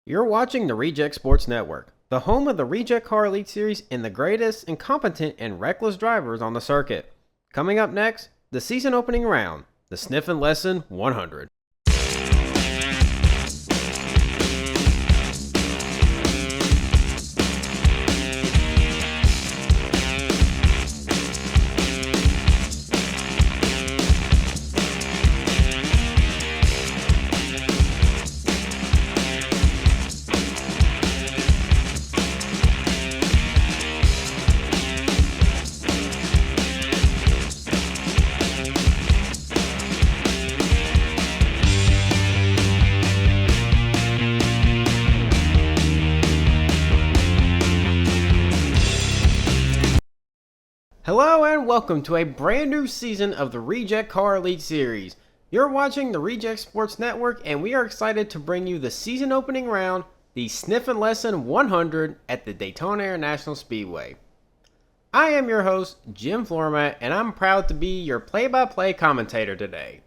You're watching the Reject Sports Network, the home of the Rejectcar Elite Series and the greatest incompetent and reckless drivers on the circuit. Coming up next, the season opening round, the Sniff and Lesson 100. Hello and welcome to a brand new season of the Rejectcar Elite Series. You're watching the Reject Sports Network and we are excited to bring you the season opening round, the Sniff and Lesson 100 at the Daytona International Speedway. I am your host, Jim Flormat, and I'm proud to be your play-by-play commentator today.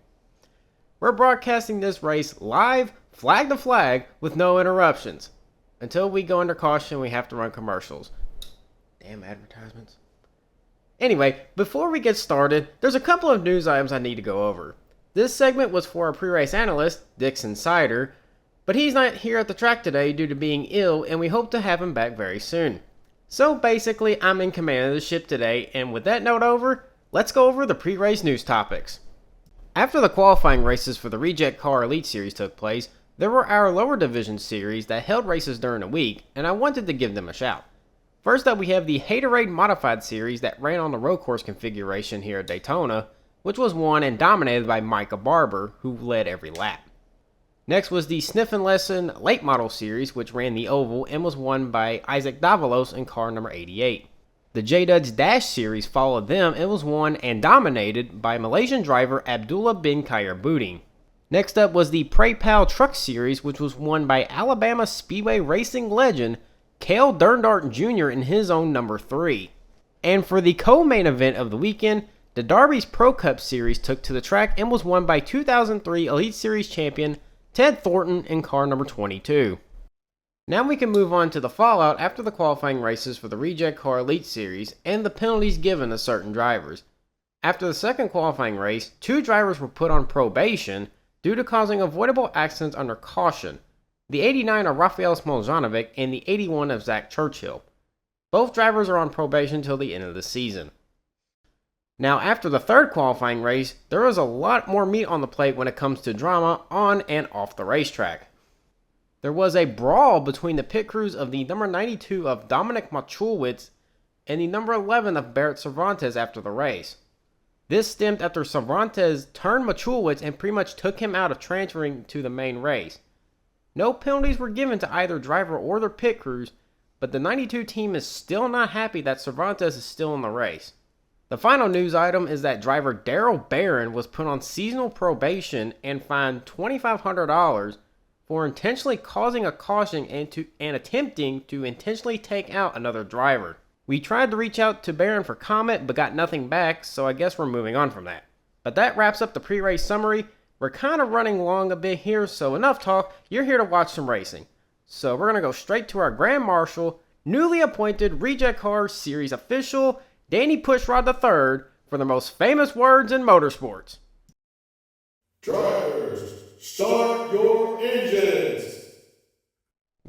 We're broadcasting this race live, flag to flag, with no interruptions. Until we go under caution, we have to run commercials. Damn advertisements. Anyway, before we get started, there's a couple of news items I need to go over. This segment was for our pre-race analyst, Dixon Sider, but he's not here at the track today due to being ill, and we hope to have him back very soon. So basically, I'm in command of the ship today, and with that note over, let's go over the pre-race news topics. After the qualifying races for the Rejectcar Elite Series took place, there were our lower division series that held races during the week, and I wanted to give them a shout. First up, we have the Haterade Modified Series that ran on the road course configuration here at Daytona, which was won and dominated by Micah Barber, who led every lap. Next was the Sniff and Lesson Late Model Series, which ran the oval and was won by Isaac Davalos in car number 88. The J-Dud's Dash Series followed them and was won and dominated by Malaysian driver Abdullah bin Khair Budi. Next up was the Pray Pal Truck Series, which was won by Alabama Speedway racing legend Cale Derndart Jr. in his own number 3. And for the co-main event of the weekend, the Darby's Pro Cup Series took to the track and was won by 2003 Elite Series champion Ted Thornton in car number 22. Now we can move on to the fallout after the qualifying races for the Rejectcar Elite Series and the penalties given to certain drivers. After the second qualifying race, 2 drivers were put on probation due to causing avoidable accidents under caution. The 89 of Rafael Smoljanovic and the 81 of Zach Churchill. Both drivers are on probation until the end of the season. Now, after the third qualifying race, there is a lot more meat on the plate when it comes to drama on and off the racetrack. There was a brawl between the pit crews of the number 92 of Dominic Machulwitz and the number 11 of Barrett Cervantes after the race. This stemmed after Cervantes turned Machulwitz and pretty much took him out of transferring to the main race. No penalties were given to either driver or their pit crews, but the 92 team is still not happy that Cervantes is still in the race. The final news item is that driver Daryl Barron was put on seasonal probation and fined $2,500 for intentionally causing a caution and attempting to intentionally take out another driver. We tried to reach out to Barron for comment but got nothing back, so I guess we're moving on from that. But that wraps up the pre-race summary. We're kind of running long a bit here, so enough talk, you're here to watch some racing. So we're going to go straight to our Grand Marshal, newly appointed Rejectcar Series official, Danny Pushrod III, for the most famous words in motorsports. Drivers, start your engines!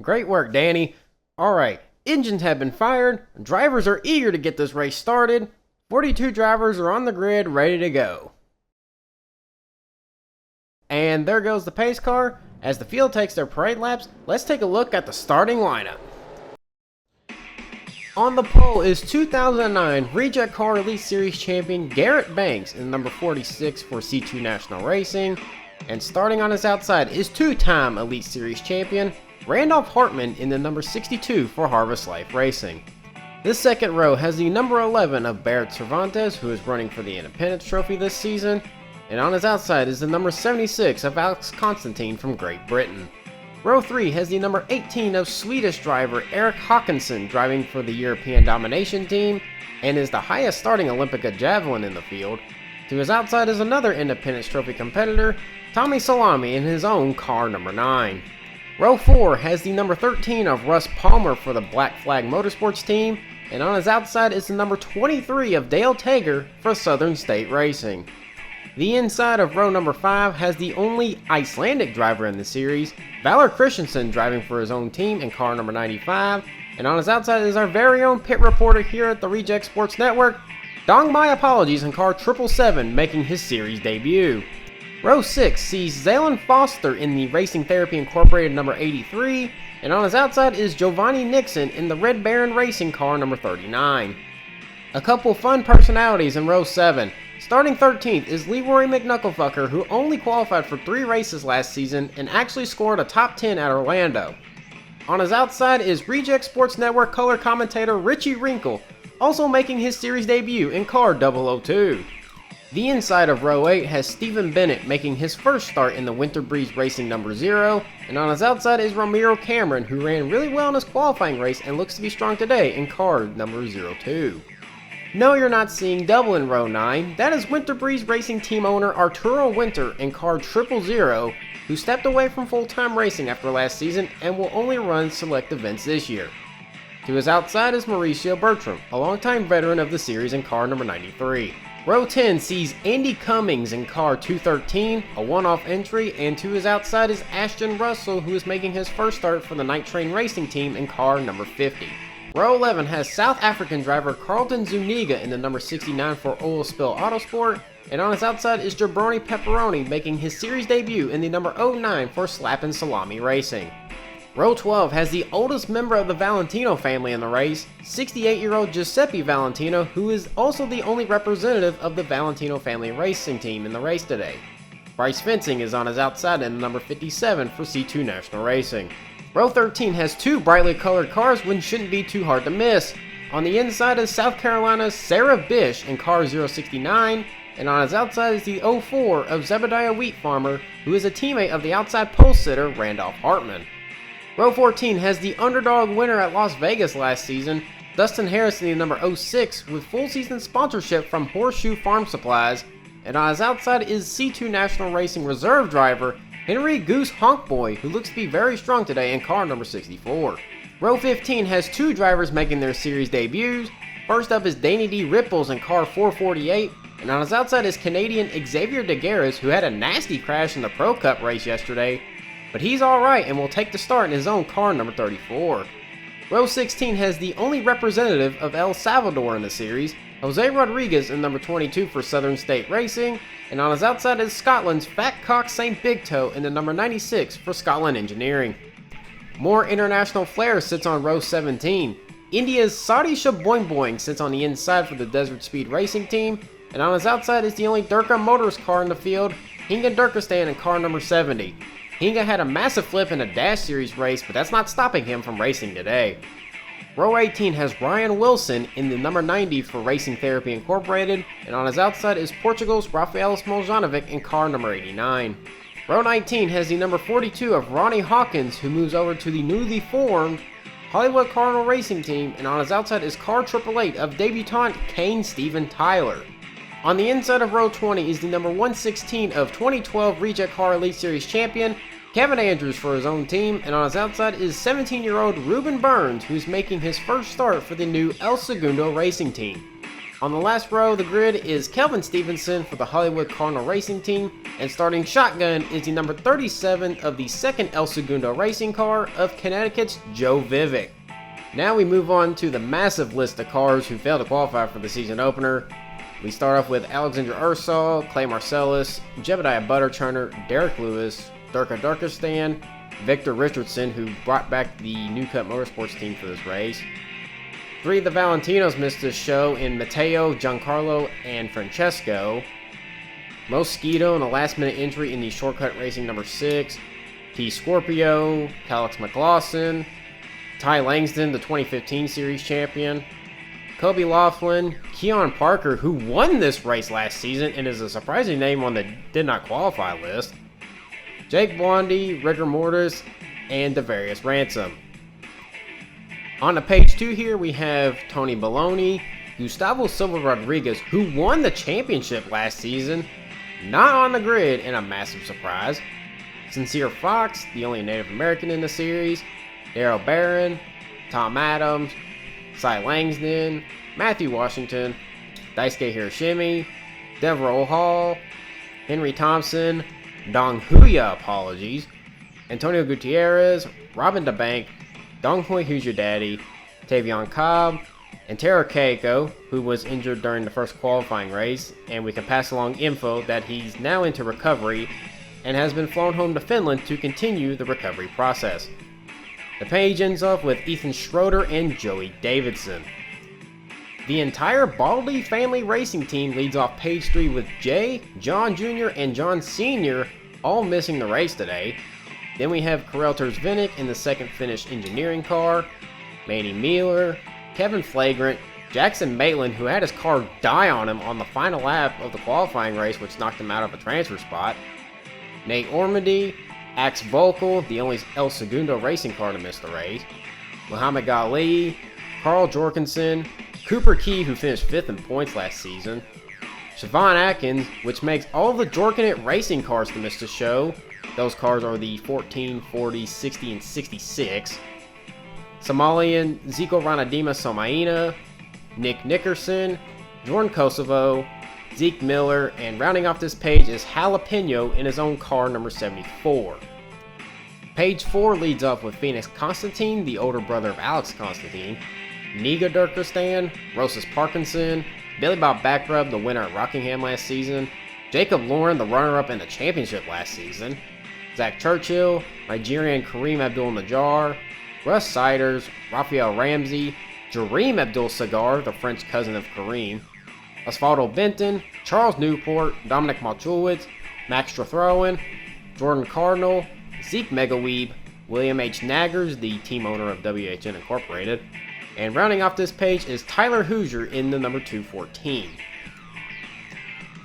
Great work, Danny. Alright, engines have been fired, drivers are eager to get this race started, 42 drivers are on the grid ready to go. And there goes the pace car. As the field takes their parade laps, let's take a look at the starting lineup. On the pole is 2009 Rejectcar Elite Series champion Garrett Banks in number 46 for C2 National Racing. And starting on his outside is 2-time Elite Series champion Randolph Hartman in the number 62 for Harvest Life Racing. This second row has the number 11 of Barrett Cervantes, who is running for the Independence Trophy this season. And on his outside is the number 76 of Alex Constantine from Great Britain. Row 3 has the number 18 of Swedish driver Eric Håkansson driving for the European Domination Team and is the highest starting Olympica javelin in the field. To his outside is another Independence Trophy competitor, Tommy Salami in his own car number 9. Row 4 has the number 13 of Russ Palmer for the Black Flag Motorsports team, and on his outside is the number 23 of Dale Tager for Southern State Racing. The inside of row number 5 has the only Icelandic driver in the series, Valor Christensen, driving for his own team in car number 95, and on his outside is our very own pit reporter here at the Reject Sports Network, Dong my apologies, in car 777 making his series debut. Row 6 sees Zaylen Foster in the Racing Therapy Incorporated number 83, and on his outside is Giovanni Nixon in the Red Baron Racing car number 39. A couple fun personalities in row 7. Starting 13th is Leroy McKnucklefucker, who only qualified for 3 races last season and actually scored a top 10 at Orlando. On his outside is Reject Sports Network color commentator Richie Wrinkle, also making his series debut in car 002. The inside of row 8 has Stephen Bennett making his first start in the Winter Breeze Racing number 0, and on his outside is Ramiro Cameron, who ran really well in his qualifying race and looks to be strong today in car number 02. No, you're not seeing double in row 9. That is Winter Breeze Racing team owner Arturo Winter in car 000, who stepped away from full-time racing after last season and will only run select events this year. To his outside is Mauricio Bertram, a longtime veteran of the series in car number 93. Row 10 sees Andy Cummings in car 213, a one-off entry, and to his outside is Ashton Russell, who is making his first start for the Night Train Racing team in car number 50. Row 11 has South African driver Carlton Zuniga in the number 69 for Oil Spill Autosport, and on his outside is Jabroni Pepperoni making his series debut in the number 09 for Slappin' Salami Racing. Row 12 has the oldest member of the Valentino family in the race, 68-year-old Giuseppe Valentino, who is also the only representative of the Valentino family racing team in the race today. Bryce Fencing is on his outside in the number 57 for C2 National Racing. Row 13 has 2 brightly colored cars, which shouldn't be too hard to miss. On the inside is South Carolina's Sarah Bish in car 069, and on his outside is the 04 of Zebediah Wheat Farmer, who is a teammate of the outside pole sitter Randolph Hartman. Row 14 has the underdog winner at Las Vegas last season, Dustin Harris in the number 06, with full season sponsorship from Horseshoe Farm Supplies, and on his outside is C2 National Racing reserve driver Henry Goose Honkboy, who looks to be very strong today in car number 64. Row 15 has 2 drivers making their series debuts. First up is Danny D. Ripples in car 448, and on his outside is Canadian Xavier Degueres, who had a nasty crash in the Pro Cup race yesterday, but he's alright and will take the start in his own car number 34. Row 16 has the only representative of El Salvador in the series, Jose Rodriguez in number 22 for Southern State Racing, and on his outside is Scotland's Fat Cock St. Big Toe in the number 96 for Scotland Engineering. More international flair sits on row 17. India's Saudi Shaboing Boing sits on the inside for the Desert Speed Racing team, and on his outside is the only Durka Motors car in the field, Hinga Durkistan in car number 70. Hinga had a massive flip in a Dash Series race, but that's not stopping him from racing today. Row 18 has Ryan Wilson in the number 90 for Racing Therapy Incorporated, and on his outside is Portugal's Rafael Smoljanovic in car number 89. Row 19 has the number 42 of Ronnie Hawkins, who moves over to the newly formed Hollywood Cardinal Racing team, and on his outside is car 888 of debutant Kane Steven Tyler. On the inside of row 20 is the number 116 of 2012 Rejectcar Elite Series champion Kevin Andrews for his own team, and on his outside is 17-year-old Ruben Burns, who's making his first start for the new El Segundo Racing team. On the last row of the grid is Kelvin Stevenson for the Hollywood Cardinal Racing team, and starting shotgun is the number 37 of the second El Segundo Racing car of Connecticut's Joe Vivick. Now we move on to the massive list of cars who failed to qualify for the season opener. We start off with Alexander Ursal, Clay Marcellus, Jebediah Butterchurner, Derek Lewis, Durka Durkistan, Victor Richardson, who brought back the New Cut Motorsports team for this race. 3 of the Valentinos missed this show in Matteo, Giancarlo, and Francesco. Mosquito in a last-minute entry in the Shortcut Racing number 6. T. Scorpio, Alex McLaughlin, Ty Langston, the 2015 Series champion. Kobe Laughlin, Keon Parker, who won this race last season and is a surprising name on the did not qualify list. Jake Blondie, Rigor Mortis, and Devarius Ransom. On to page 2 here, we have Tony Baloney, Gustavo Silva Rodriguez, who won the championship last season, not on the grid in a massive surprise. Sincere Fox, the only Native American in the series, Darrell Barron, Tom Adams, Cy Langston, Matthew Washington, Daisuke Hiroshimi, Devereaux Hall, Henry Thompson, Dong Huya, apologies, Antonio Gutierrez, Robin DeBank, Dong Hui Who's Your Daddy, Tavion Cobb, and Taro Keiko, who was injured during the first qualifying race, and we can pass along info that he's now into recovery and has been flown home to Finland to continue the recovery process. The page ends up with Ethan Schroeder and Joey Davidson. The entire Baldy family racing team leads off page 3 with Jay, John Jr., and John Sr. all missing the race today. Then we have Karel Terzvinik in the second finish engineering car, Manny Mueller, Kevin Flagrant, Jackson Maitland, who had his car die on him on the final lap of the qualifying race, which knocked him out of a transfer spot, Nate Ormandy, Axe Volkel, the only El Segundo racing car to miss the race, Muhammad Ali, Carl Jorgensen, Cooper Key, who finished 5th in points last season, Siobhan Atkins, which makes all the Jorkenet racing cars to miss the show. Those cars are the 14, 40, 60, and 66. Somalian Zico Ranadima Somaina, Nick Nickerson, Jordan Kosovo, Zeke Miller, and rounding off this page is Jalapeno in his own car, number 74. Page 4 leads off with Phoenix Constantine, the older brother of Alex Constantine, Niga Durkistan, Rosas Parkinson, Billy Bob Backrub, the winner at Rockingham last season, Jacob Lauren, the runner-up in the championship last season, Zach Churchill, Nigerian Kareem Abdul-Najjar, Russ Siders, Raphael Ramsey, Jareem Abdul-Sagar, the French cousin of Kareem, Osvaldo Benton, Charles Newport, Dominic Malchowitz, Max Strothrowen, Jordan Cardinal, Zeke Megaweeb, William H. Naggers, the team owner of WHN Incorporated, and rounding off this page is Tyler Hoosier in the number 214.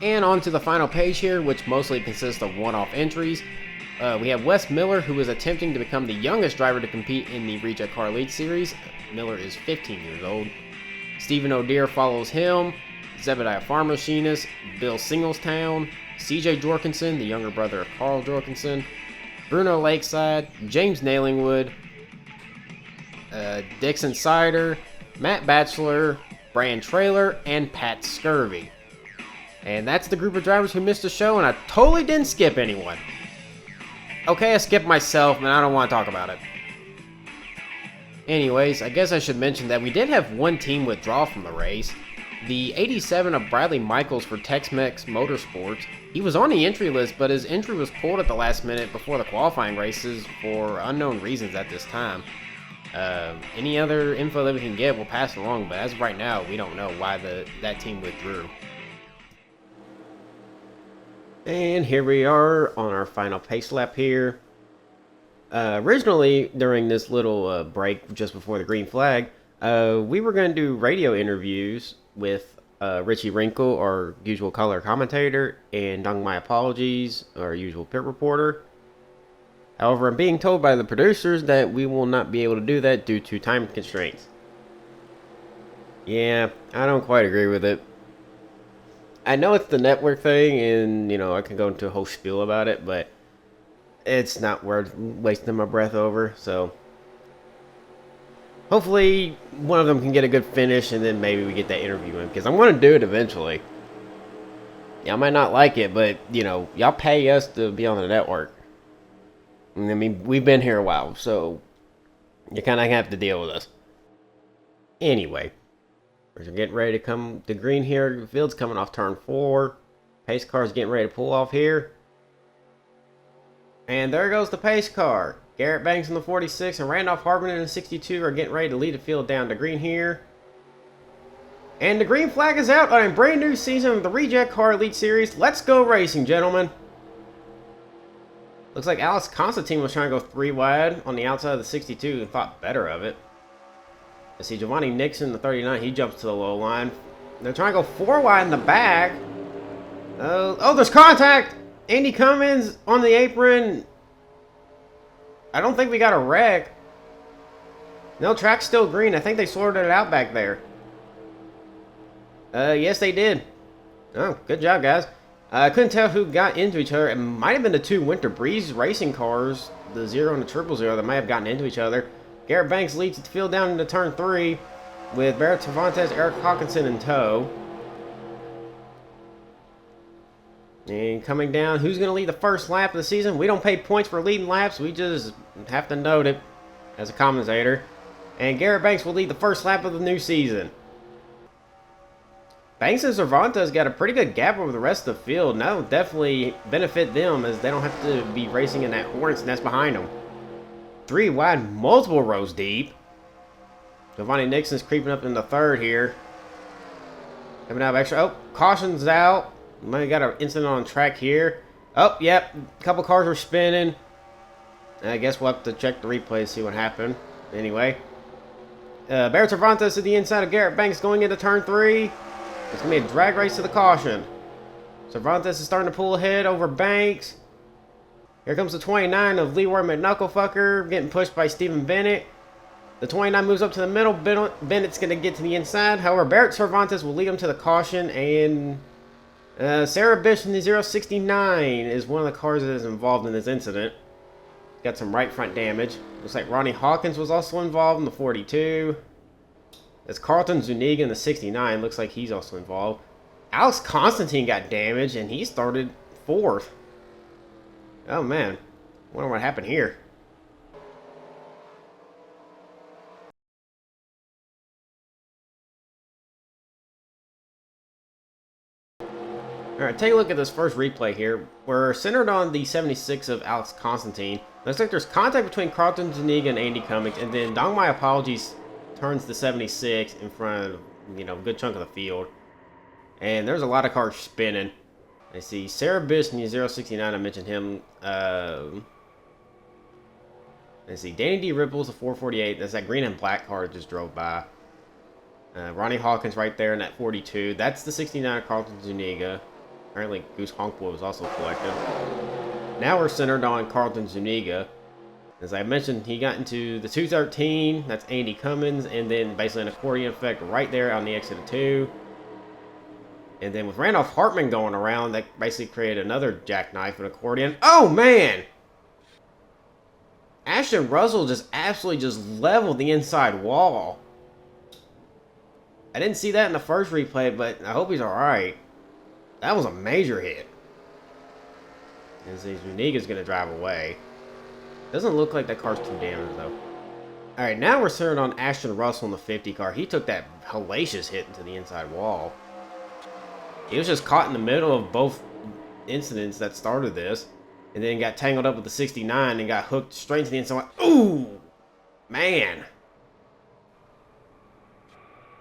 And on to the final page here, which mostly consists of one-off entries. We have Wes Miller, who is attempting to become the youngest driver to compete in the Rejectcar Elite Series. Miller is 15 years old. Stephen O'Dear follows him, Zebediah Farm Machinist, Bill Singletown, CJ Jorgensen, the younger brother of Carl Jorgensen, Bruno Lakeside, James Nailingwood, Dixon Sider, Matt Batchelor, Brian Trailer, and Pat Scurvy. And that's the group of drivers who missed the show, and I totally didn't skip anyone. Okay, I skipped myself, and I don't want to talk about it. Anyways, I guess I should mention that we did have one team withdraw from the race. The 87 of Bradley Michaels for Tex-Mex Motorsports. He was on the entry list, but his entry was pulled at the last minute before the qualifying races for unknown reasons at this time. Any other info that we can get, we'll pass it along, but as of right now, we don't know why that team withdrew. And here we are on our final pace lap here. Originally, during this little break just before the green flag, we were going to do radio interviews with Richie Wrinkle, our usual color commentator, and Dong My Apologies, our usual pit reporter. However, I'm being told by the producers that we will not be able to do that due to time constraints. Yeah, I don't quite agree with it. I know it's the network thing, and, I can go into a whole spiel about it, but it's not worth wasting my breath over, so hopefully one of them can get a good finish, and then maybe we get that interview in, because I'm going to do it eventually. Y'all might not like it, but, y'all pay us to be on the network. I mean, we've been here a while, so you kind of have to deal with us. Anyway, we're getting ready to come to green here. The field's coming off turn 4. Pace car's getting ready to pull off here. And there goes the pace car. Garrett Banks in the 46 and Randolph Harbin in the 62 are getting ready to lead the field down to green here. And the green flag is out on a brand new season of the Rejectcar Elite Series. Let's go racing, gentlemen. Looks like Alex Constantine was trying to go 3 wide on the outside of the 62 and thought better of it. I see Giovanni Nixon, the 39, he jumps to the low line. They're trying to go 4 wide in the back. Oh, there's contact! Andy Cummins on the apron. I don't think we got a wreck. No, track's still green. I think they sorted it out back there. Yes, they did. Oh, good job, guys. I couldn't tell who got into each other. It might have been the two Winter Breeze racing cars, the 0 and the 000, that might have gotten into each other. Garrett Banks leads the field down into turn 3 with Barrett Cervantes, Eric Hawkinson in tow. And coming down, who's going to lead the first lap of the season? We don't pay points for leading laps. We just have to note it as a commentator. And Garrett Banks will lead the first lap of the new season. Banks and Cervantes got a pretty good gap over the rest of the field, and that will definitely benefit them as they don't have to be racing in that hornet's nest behind them. 3 wide, multiple rows deep. Giovanni Nixon's creeping up in the third here. Coming out of extra. Oh, caution's out. Might have got an incident on track here. Oh, yep. A couple cars were spinning. I guess we'll have to check the replay to see what happened. Anyway. Barrett Cervantes to the inside of Garrett Banks going into turn 3. It's going to be a drag race to the caution. Cervantes is starting to pull ahead over Banks. Here comes the 29 of Leroy McKnucklefucker getting pushed by Stephen Bennett. The 29 moves up to the middle. Bennett's going to get to the inside. However, Barrett Cervantes will lead him to the caution. And Sarah Bish in the 069 is one of the cars that is involved in this incident. Got some right front damage. Looks like Ronnie Hawkins was also involved in the 42. That's Carlton Zuniga in the 69. Looks like he's also involved. Alex Constantine got damaged, and he started 4th. Oh, man. Wonder what happened here. Alright, take a look at this first replay here. We're centered on the 76 of Alex Constantine. Looks like there's contact between Carlton Zuniga and Andy Cummings, and then Dong My Apologies turns the 76 in front of, a good chunk of the field. And there's a lot of cars spinning. I see Sarah Bish in the 069, I mentioned him. I see Danny D. Ripples, the 448. That's that green and black car that just drove by. Ronnie Hawkins right there in that 42. That's the 69 of Carlton Zuniga. Apparently Goose Honkboy was also collected. Now we're centered on Carlton Zuniga. As I mentioned, he got into the 213. That's Andy Cummins. And then basically an accordion effect right there on the exit of 2. And then with Randolph Hartman going around, that basically created another jackknife and accordion. Oh, man! Ashton Russell just absolutely just leveled the inside wall. I didn't see that in the first replay, but I hope he's alright. That was a major hit. And Zuniga's going to drive away. Doesn't look like that car's too damaged, though. Alright, now we're centered on Ashton Russell in the 50 car. He took that hellacious hit into the inside wall. He was just caught in the middle of both incidents that started this. And then got tangled up with the 69 and got hooked straight into the inside. Ooh! Man!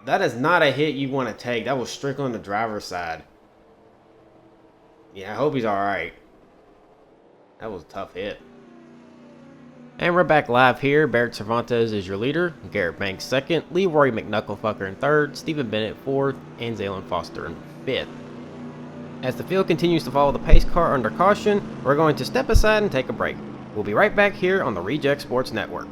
That is not a hit you want to take. That was strictly on the driver's side. Yeah, I hope he's alright. That was a tough hit. And we're back live here. Barrett Cervantes is your leader. Garrett Banks second. Leroy McKnucklefucker in third. Stephen Bennett fourth. And Zaylon Foster in fifth. As the field continues to follow the pace car under caution, we're going to step aside and take a break. We'll be right back here on the Reject Sports Network.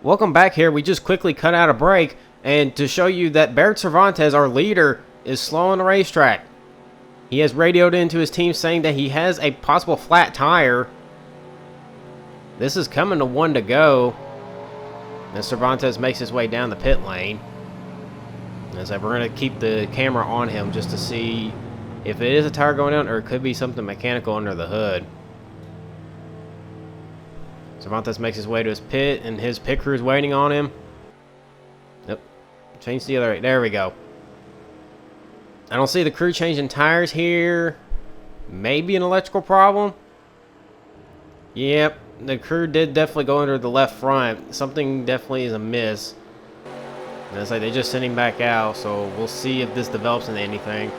Welcome back here. We just quickly cut out a break, and to show you that Barrett Cervantes, our leader, is slow on the racetrack. He has radioed into his team saying that he has a possible flat tire. This is coming to 1 to go. As Cervantes makes his way down the pit lane. As we're going to keep the camera on him just to see if it is a tire going down or it could be something mechanical under the hood. Cervantes makes his way to his pit, and his pit crew is waiting on him. Nope. Change the other way. There we go. I don't see the crew changing tires here. Maybe an electrical problem. Yep. The crew did definitely go under the left front. Something definitely is amiss. And it's like they just sent him back out, so we'll see if this develops into anything.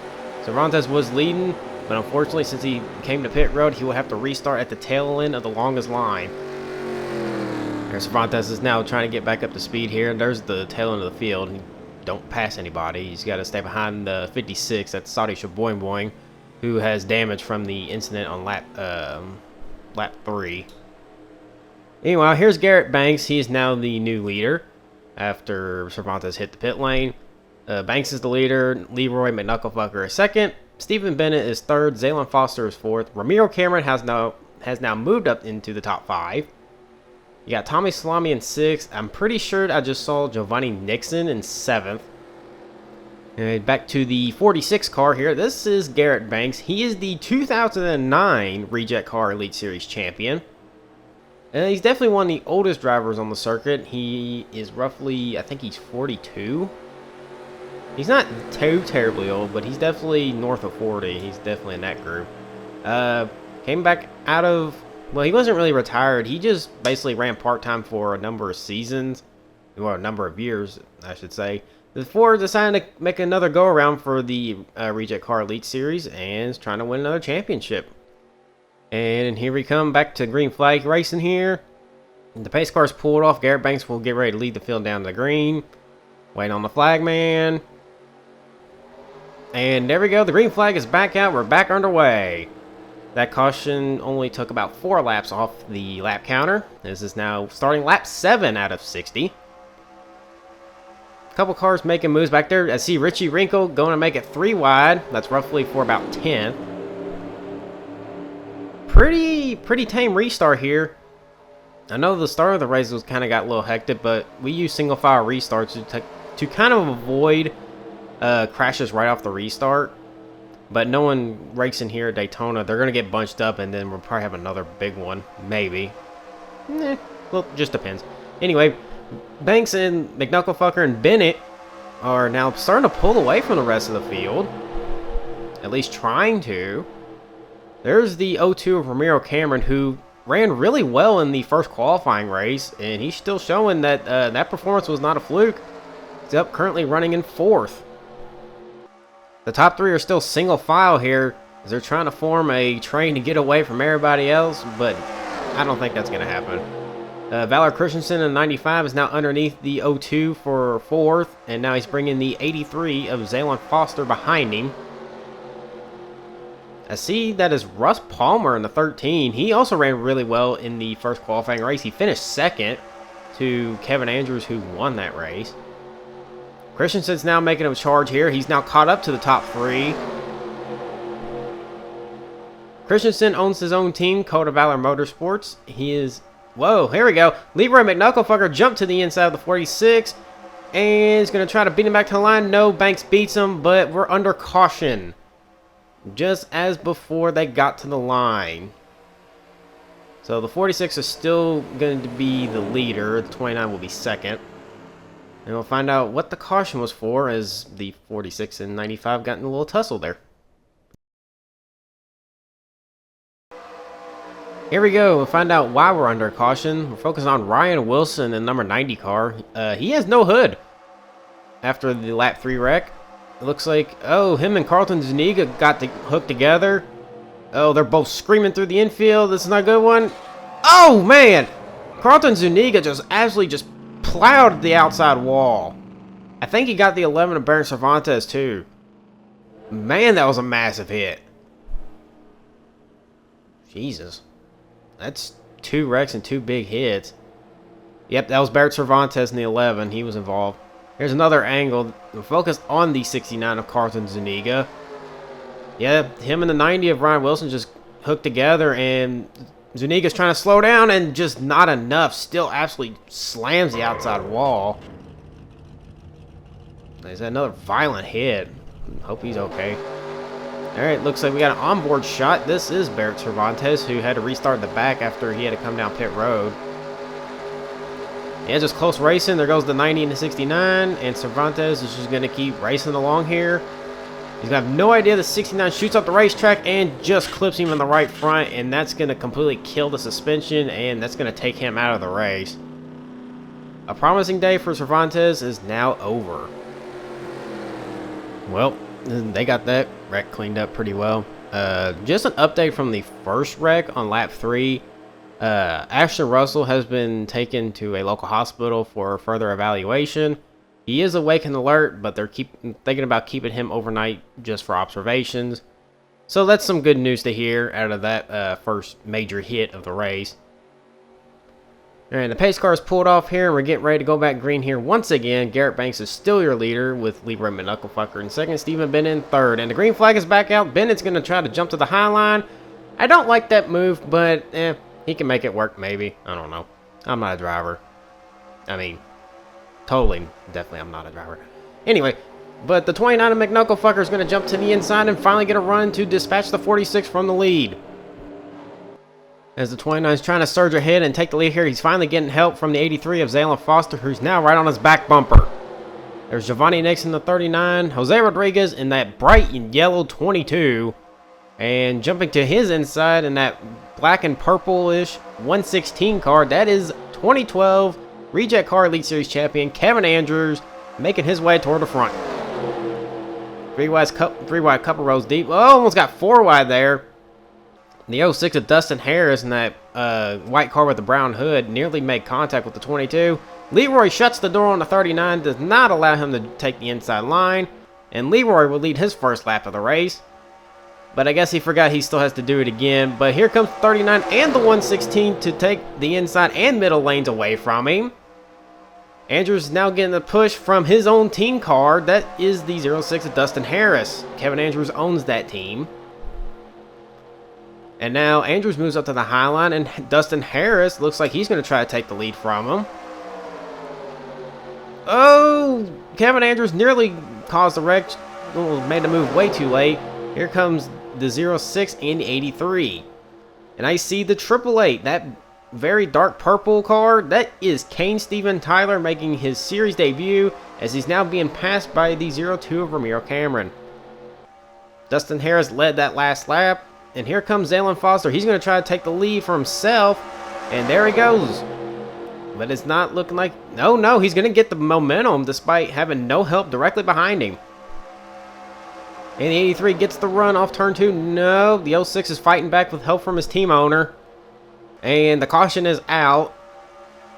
Cervantes was leading, but unfortunately, since he came to pit road, he will have to restart at the tail end of the longest line. Cervantes is now trying to get back up to speed here. There's the tail end of the field. He don't pass anybody. He's got to stay behind the 56. That's Saudi Shaboing Boing, who has damage from the incident on lap lap 3. Anyway, here's Garrett Banks. He is now the new leader after Cervantes hit the pit lane. Banks is the leader. Leroy McKnucklefucker is second. Stephen Bennett is third. Zaylon Foster is fourth. Ramiro Cameron has now moved up into the top 5. You got Tommy Salami in 6th. I'm pretty sure I just saw Giovanni Nixon in 7th. And back to the 46 car here. This is Garrett Banks. He is the 2009 Rejectcar Elite Series champion. He's definitely one of the oldest drivers on the circuit. He is roughly, I think he's 42. He's not too terribly old, but he's definitely north of 40. He's definitely in that group. Came back out of... Well, he wasn't really retired. He just basically ran part-time for a number of seasons. Well, a number of years, I should say. Before deciding to make another go-around for the Rejectcar Elite Series and is trying to win another championship. And here we come back to green flag racing here. The pace car's pulled off. Garrett Banks will get ready to lead the field down to the green. Waiting on the flag man. And there we go. The green flag is back out. We're back underway. That caution only took about 4 laps off the lap counter. This is now starting lap 7 out of 60. A couple cars making moves back there. I see Richie Wrinkle going to make it 3 wide. That's roughly for about 10th. Pretty tame restart here. I know the start of the race was kind of got a little hectic, but we use single file restarts to kind of avoid crashes right off the restart. But no one racing here at Daytona, they're going to get bunched up, and then we'll probably have another big one. Maybe. Well, just depends. Anyway, Banks and McKnucklefucker and Bennett are now starting to pull away from the rest of the field. At least trying to. There's the 0-2 of Ramiro Cameron, who ran really well in the first qualifying race, and he's still showing that that performance was not a fluke. He's up currently running in 4th. The top 3 are still single file here as they're trying to form a train to get away from everybody else, but I don't think that's going to happen. Valor Christensen in 95 is now underneath the 0-2 for 4th, and now he's bringing the 83 of Zaylon Foster behind him. I see that is Russ Palmer in the 13. He also ran really well in the first qualifying race. He finished 2nd to Kevin Andrews, who won that race. Christensen's now making a charge here. He's now caught up to the top 3. Christensen owns his own team, Code of Valor Motorsports. He is... Whoa, here we go. Leroy McKnucklefucker jumped to the inside of the 46. And is going to try to beat him back to the line. No, Banks beats him, but we're under caution. Just as before they got to the line. So the 46 is still going to be the leader. The 29 will be 2nd. And we'll find out what the caution was for, as the 46 and 95 got in a little tussle there. Here we go. We'll find out why we're under caution. We're focusing on Ryan Wilson in number 90 car. He has no hood after the lap 3 wreck. It looks like, oh, him and Carlton Zuniga got hooked together. Oh, they're both screaming through the infield. This is not a good one. Oh, man. Carlton Zuniga just absolutely just plowed the outside wall. I think he got the 11 of Baron Cervantes too. Man, that was a massive hit. Jesus. That's 2 wrecks and 2 big hits. Yep, that was Barrett Cervantes in the 11. He was involved. Here's another angle. We're focused on the 69 of Carlton Zuniga. Yeah, him and the 90 of Ryan Wilson just hooked together, and Zuniga's trying to slow down and just not enough. Still absolutely slams the outside wall. There's another violent hit. Hope he's okay. Alright, looks like we got an onboard shot. This is Barrett Cervantes, who had to restart the back after he had to come down pit road. Yeah, just close racing. There goes the 90 and the 69, and Cervantes is just going to keep racing along here. He's going to have no idea the 69 shoots up the racetrack and just clips him in the right front, and that's going to completely kill the suspension, and that's going to take him out of the race. A promising day for Cervantes is now over. Well, they got that wreck cleaned up pretty well. Just an update from the first wreck on lap 3. Ashton Russell has been taken to a local hospital for further evaluation. He is awake and alert, but they're thinking about keeping him overnight just for observations. So that's some good news to hear out of that first major hit of the race. Alright, the pace car is pulled off here, and we're getting ready to go back green here once again. Garrett Banks is still your leader, with Leroy Knucklefucker in second, Stephen Bennett in third. And the green flag is back out. Bennett's going to try to jump to the high line. I don't like that move, but he can make it work maybe. I don't know. I'm not a driver. I mean, totally, definitely I'm not a driver. Anyway, but the 29 of McKnucklefucker is going to jump to the inside and finally get a run to dispatch the 46 from the lead. As the 29 is trying to surge ahead and take the lead here, he's finally getting help from the 83 of Zaylen Foster, who's now right on his back bumper. There's Giovanni Nixon, the 39, Jose Rodriguez in that bright and yellow 22, and jumping to his inside in that black and purple-ish 116 car, that is 2012 Rejectcar Elite Series champion Kevin Andrews, making his way toward the front. Three wide, couple rows deep. Oh, almost got 4 wide there. The 06 of Dustin Harris in that white car with the brown hood nearly made contact with the 22. Leroy shuts the door on the 39, does not allow him to take the inside line, and Leroy will lead his first lap of the race. But I guess he forgot he still has to do it again. But here comes the 39 and the 116 to take the inside and middle lanes away from him. Andrews is now getting the push from his own team car. That is the 06 of Dustin Harris. Kevin Andrews owns that team. And now Andrews moves up to the high line, and Dustin Harris looks like he's going to try to take the lead from him. Oh, Kevin Andrews nearly caused a wreck. Made the move way too late. Here comes the 06 and the 83. And I see the 888, that very dark purple car. That is Kane Steven Tyler making his series debut, as he's now being passed by the 02 of Ramiro Cameron. Dustin Harris led that last lap. And here comes Zaylen Foster. He's going to try to take the lead for himself. And there he goes. But it's not looking like... No, he's going to get the momentum despite having no help directly behind him. And the 83 gets the run off turn 2. No, the 06 is fighting back with help from his team owner. And the caution is out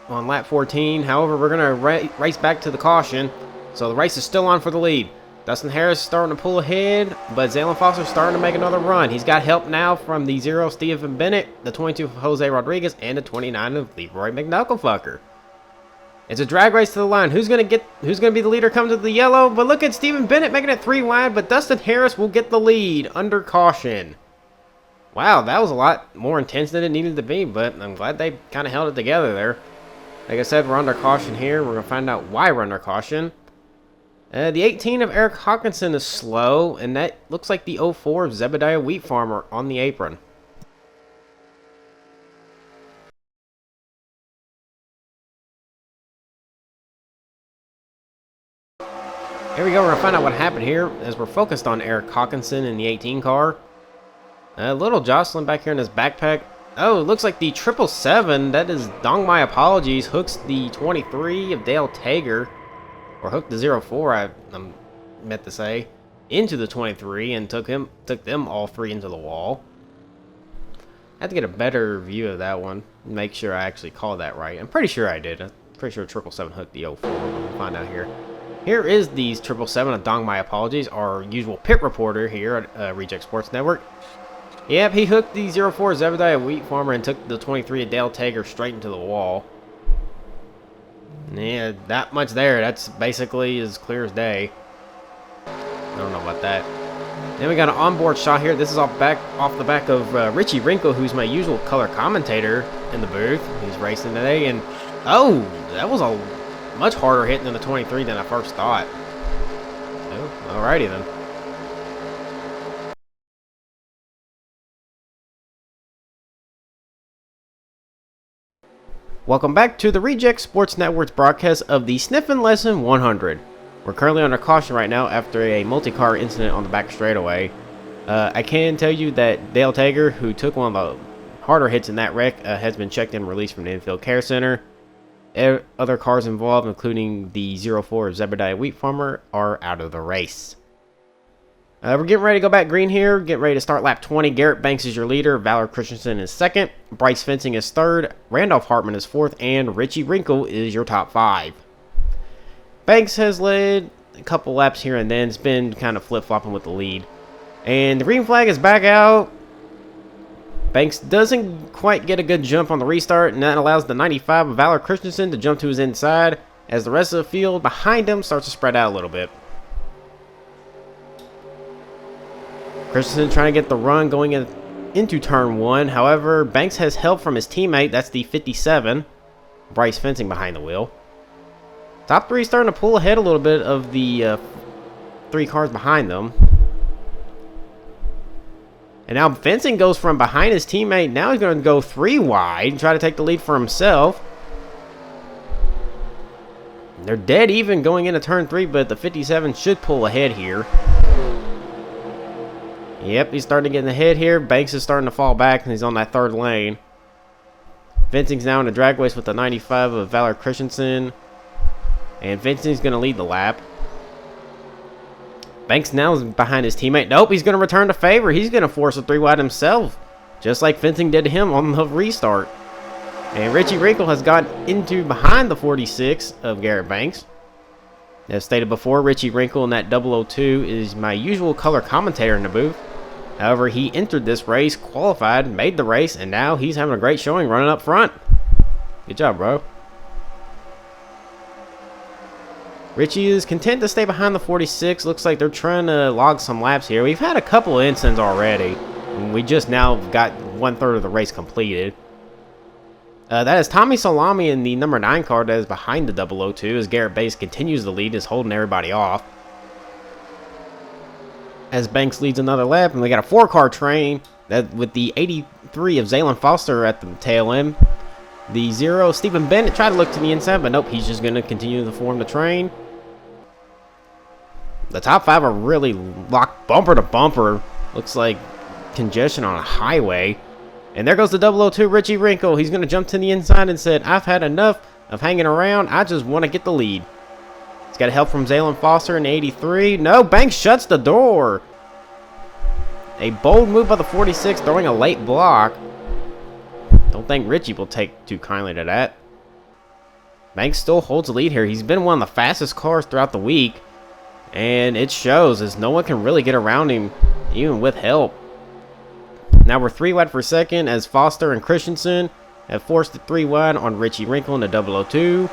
on lap 14. However, we're going to race back to the caution. So the race is still on for the lead. Dustin Harris is starting to pull ahead, but Zaylen Foster is starting to make another run. He's got help now from the 0 Stephen Bennett, the 22 of Jose Rodriguez, and the 29 of Leroy McKnucklefucker. It's a drag race to the line. Who's gonna be the leader coming to the yellow? But look at Stephen Bennett making it 3 wide, but Dustin Harris will get the lead under caution. Wow, that was a lot more intense than it needed to be, but I'm glad they kind of held it together there. Like I said, we're under caution here. We're gonna find out why we're under caution. The 18 of Eric Hawkinson is slow, and that looks like the 04 of Zebediah Wheat Farmer on the apron. Here we go, we're going to find out what happened here as we're focused on Eric Hawkinson in the 18 car. A little jostling back here in his backpack. Oh, it looks like the 777, that is Dong My Apologies, hooks the 23 of Dale Tager. Or hooked the 04, I meant to say, into the 23 and took them all 3 into the wall. I have to get a better view of that one. Make sure I actually called that right. I'm pretty sure I did. I'm pretty sure 777 hooked the 04. We'll find out here. Here is the 777 of Dong My Apologies, our usual pit reporter here at Reject Sports Network. Yep, he hooked the 04 Zebediah Wheat Farmer and took the 23 of Dale Tager straight into the wall. Yeah, that much there. That's basically as clear as day. I don't know about that. Then we got an onboard shot here. This is off the back of Richie Wrinkle, who's my usual color commentator in the booth. He's racing today, and oh, that was a much harder hit than the 23 than I first thought. Oh, alrighty then. Welcome back to the Reject Sports Network's broadcast of the Sniffin' Lesson 100. We're currently under caution right now after a multi-car incident on the back straightaway. I can tell you that Dale Tager, who took one of the harder hits in that wreck, has been checked and released from the infield care center. Other cars involved, including the 04 of Zebediah Wheat Farmer, are out of the race. We're getting ready to go back green here. Getting ready to start lap 20. Garrett Banks is your leader. Valor Christensen is second. Bryce Fencing is third. Randolph Hartman is fourth. And Richie Wrinkle is your top 5. Banks has led a couple laps here and then. It's been kind of flip-flopping with the lead. And the green flag is back out. Banks doesn't quite get a good jump on the restart, and that allows the 95 of Valor Christensen to jump to his inside as the rest of the field behind him starts to spread out a little bit. Christensen trying to get the run going into turn 1. However, Banks has help from his teammate. That's the 57, Bryce Fencing, behind the wheel. Top 3 starting to pull ahead a little bit of the 3 cars behind them. And now Fencing goes from behind his teammate. Now he's going to go 3 wide and try to take the lead for himself. They're dead even going into turn 3, but the 57 should pull ahead here. Yep, he's starting to get in the head here. Banks is starting to fall back, and he's on that 3rd lane. Fencing's now in the drag race with the 95 of Valor Christensen. And Fencing's going to lead the lap. Banks now is behind his teammate. Nope, he's going to return to favor. He's going to force a 3 wide himself, just like Fencing did to him on the restart. And Richie Wrinkle has got into behind the 46 of Garrett Banks. As stated before, Richie Wrinkle in that 002 is my usual color commentator in the booth. However, he entered this race, qualified, made the race, and now he's having a great showing running up front. Good job, bro. Richie is content to stay behind the 46. Looks like they're trying to log some laps here. We've had a couple of incidents already. And we just now got 1/3 of the race completed. That is Tommy Salami in the number 9 car that is behind the 002 as Garrett Banks continues the lead, is holding everybody off. As Banks leads another lap, and we got a 4-car train that with the 83 of Zaylen Foster at the tail end. The 0, Stephen Bennett, tried to look to the inside, but nope, he's just going to continue to form the train. The top 5 are really locked bumper to bumper. Looks like congestion on a highway. And there goes the 002, Richie Wrinkle. He's going to jump to the inside and said, I've had enough of hanging around. I just want to get the lead. He's got help from Zaylen Foster in 83. No, Banks shuts the door. A bold move by the 46, throwing a late block. Don't think Richie will take too kindly to that. Banks still holds the lead here. He's been one of the fastest cars throughout the week. And it shows as no one can really get around him, even with help. Now we're 3 wide for second as Foster and Christensen have forced the 3 wide on Richie Wrinkle in the 002.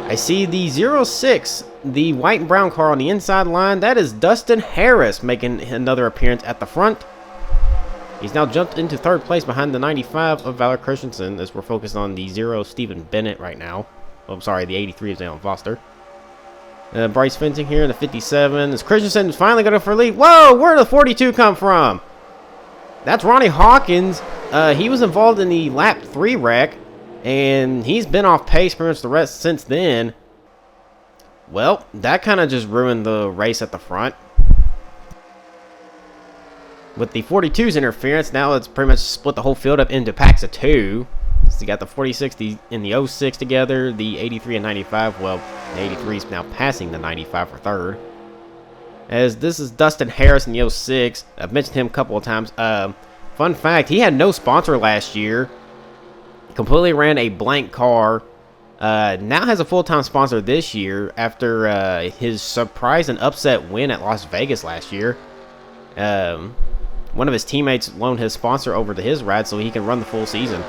I see the 06, the white and brown car on the inside line. That is Dustin Harris making another appearance at the front. He's now jumped into 3rd place behind the 95 of Valor Christensen as we're focused on the 0 Stephen Bennett right now. Oh, I'm sorry, the 83 of Zaylen Foster. Bryce Fencing here in the 57. As Christensen is finally going for a lead. Whoa, where did the 42 come from? That's Ronnie Hawkins. He was involved in the lap 3 wreck, and he's been off pace pretty much the rest since then. Well, that kind of just ruined the race at the front. With the 42's interference, now it's pretty much split the whole field up into packs of 2. So you got the 46 and the 06 together, the 83 and 95. Well, the 83 is now passing the 95 for 3rd. As this is Dustin Harris in the 06. I've mentioned him a couple of times. Fun fact, he had no sponsor last year. Completely ran a blank car. Now has a full-time sponsor this year after his surprise and upset win at Las Vegas last year. One of his teammates loaned his sponsor over to his ride so he can run the full season.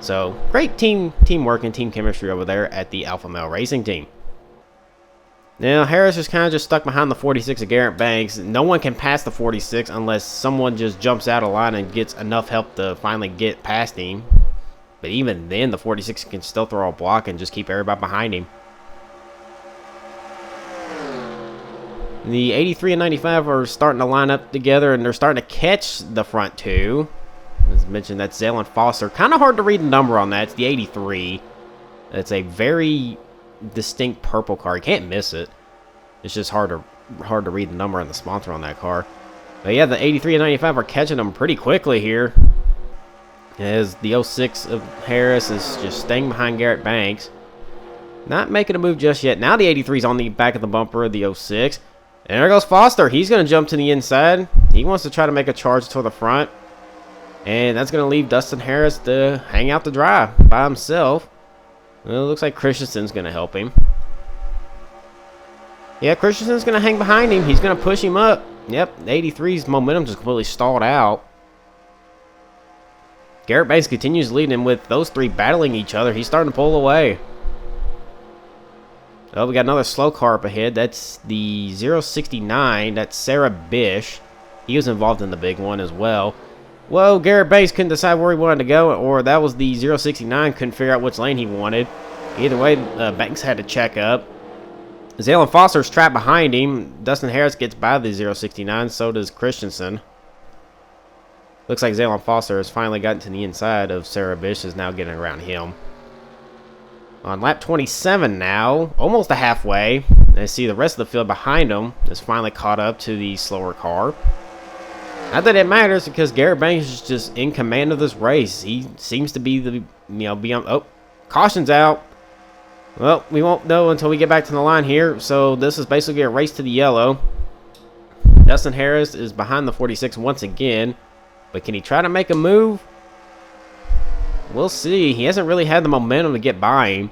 So, great teamwork and team chemistry over there at the Alpha Male Racing team. Now, Harris is kind of just stuck behind the 46 of Garrett Banks. No one can pass the 46 unless someone just jumps out of line and gets enough help to finally get past him. But even then, the 46 can still throw a block and just keep everybody behind him. The 83 and 95 are starting to line up together, and they're starting to catch the front 2. As mentioned, that's Zaylen Foster. Kind of hard to read the number on that. It's the 83. It's a very distinct purple car. You can't miss it. It's just hard to read the number and the sponsor on that car. But yeah, the 83 and 95 are catching them pretty quickly here. As the 06 of Harris is just staying behind Garrett Banks. Not making a move just yet. Now the 83 is on the back of the bumper of the 06. And there goes Foster. He's going to jump to the inside. He wants to try to make a charge to the front. And that's going to leave Dustin Harris to hang out to dry by himself. Well, it looks like Christensen's going to help him. Yeah, Christensen's going to hang behind him. He's going to push him up. Yep, 83's momentum just completely stalled out. Garrett Banks continues leading with those three battling each other. He's starting to pull away. Oh, we got another slow car up ahead. That's the 069. That's Sarah Bish. He was involved in the big one as well. Whoa, Garrett Banks couldn't decide where he wanted to go, or that was the 069. Couldn't figure out which lane he wanted. Either way, Banks had to check up. Zaylen Foster's trapped behind him. Dustin Harris gets by the 069. So does Christensen. Looks like Zaylen Foster has finally gotten to the inside of Sarah Bish, is now getting around him. On lap 27 now, almost a halfway. I see the rest of the field behind him is finally caught up to the slower car. Not that it matters, because Garrett Banks is just in command of this race. He seems to be the, oh, caution's out. Well, we won't know until we get back to the line here. So this is basically a race to the yellow. Dustin Harris is behind the 46 once again. But can he try to make a move? We'll see. He hasn't really had the momentum to get by him.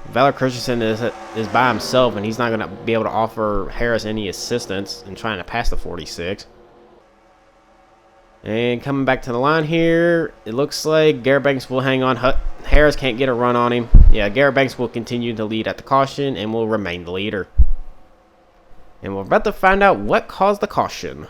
Valor Christensen is by himself, and he's not going to be able to offer Harris any assistance in trying to pass the 46. And coming back to the line here, it looks like Garrett Banks will hang on. Harris can't get a run on him. Yeah, Garrett Banks will continue to lead at the caution and will remain the leader. And we're about to find out what caused the caution.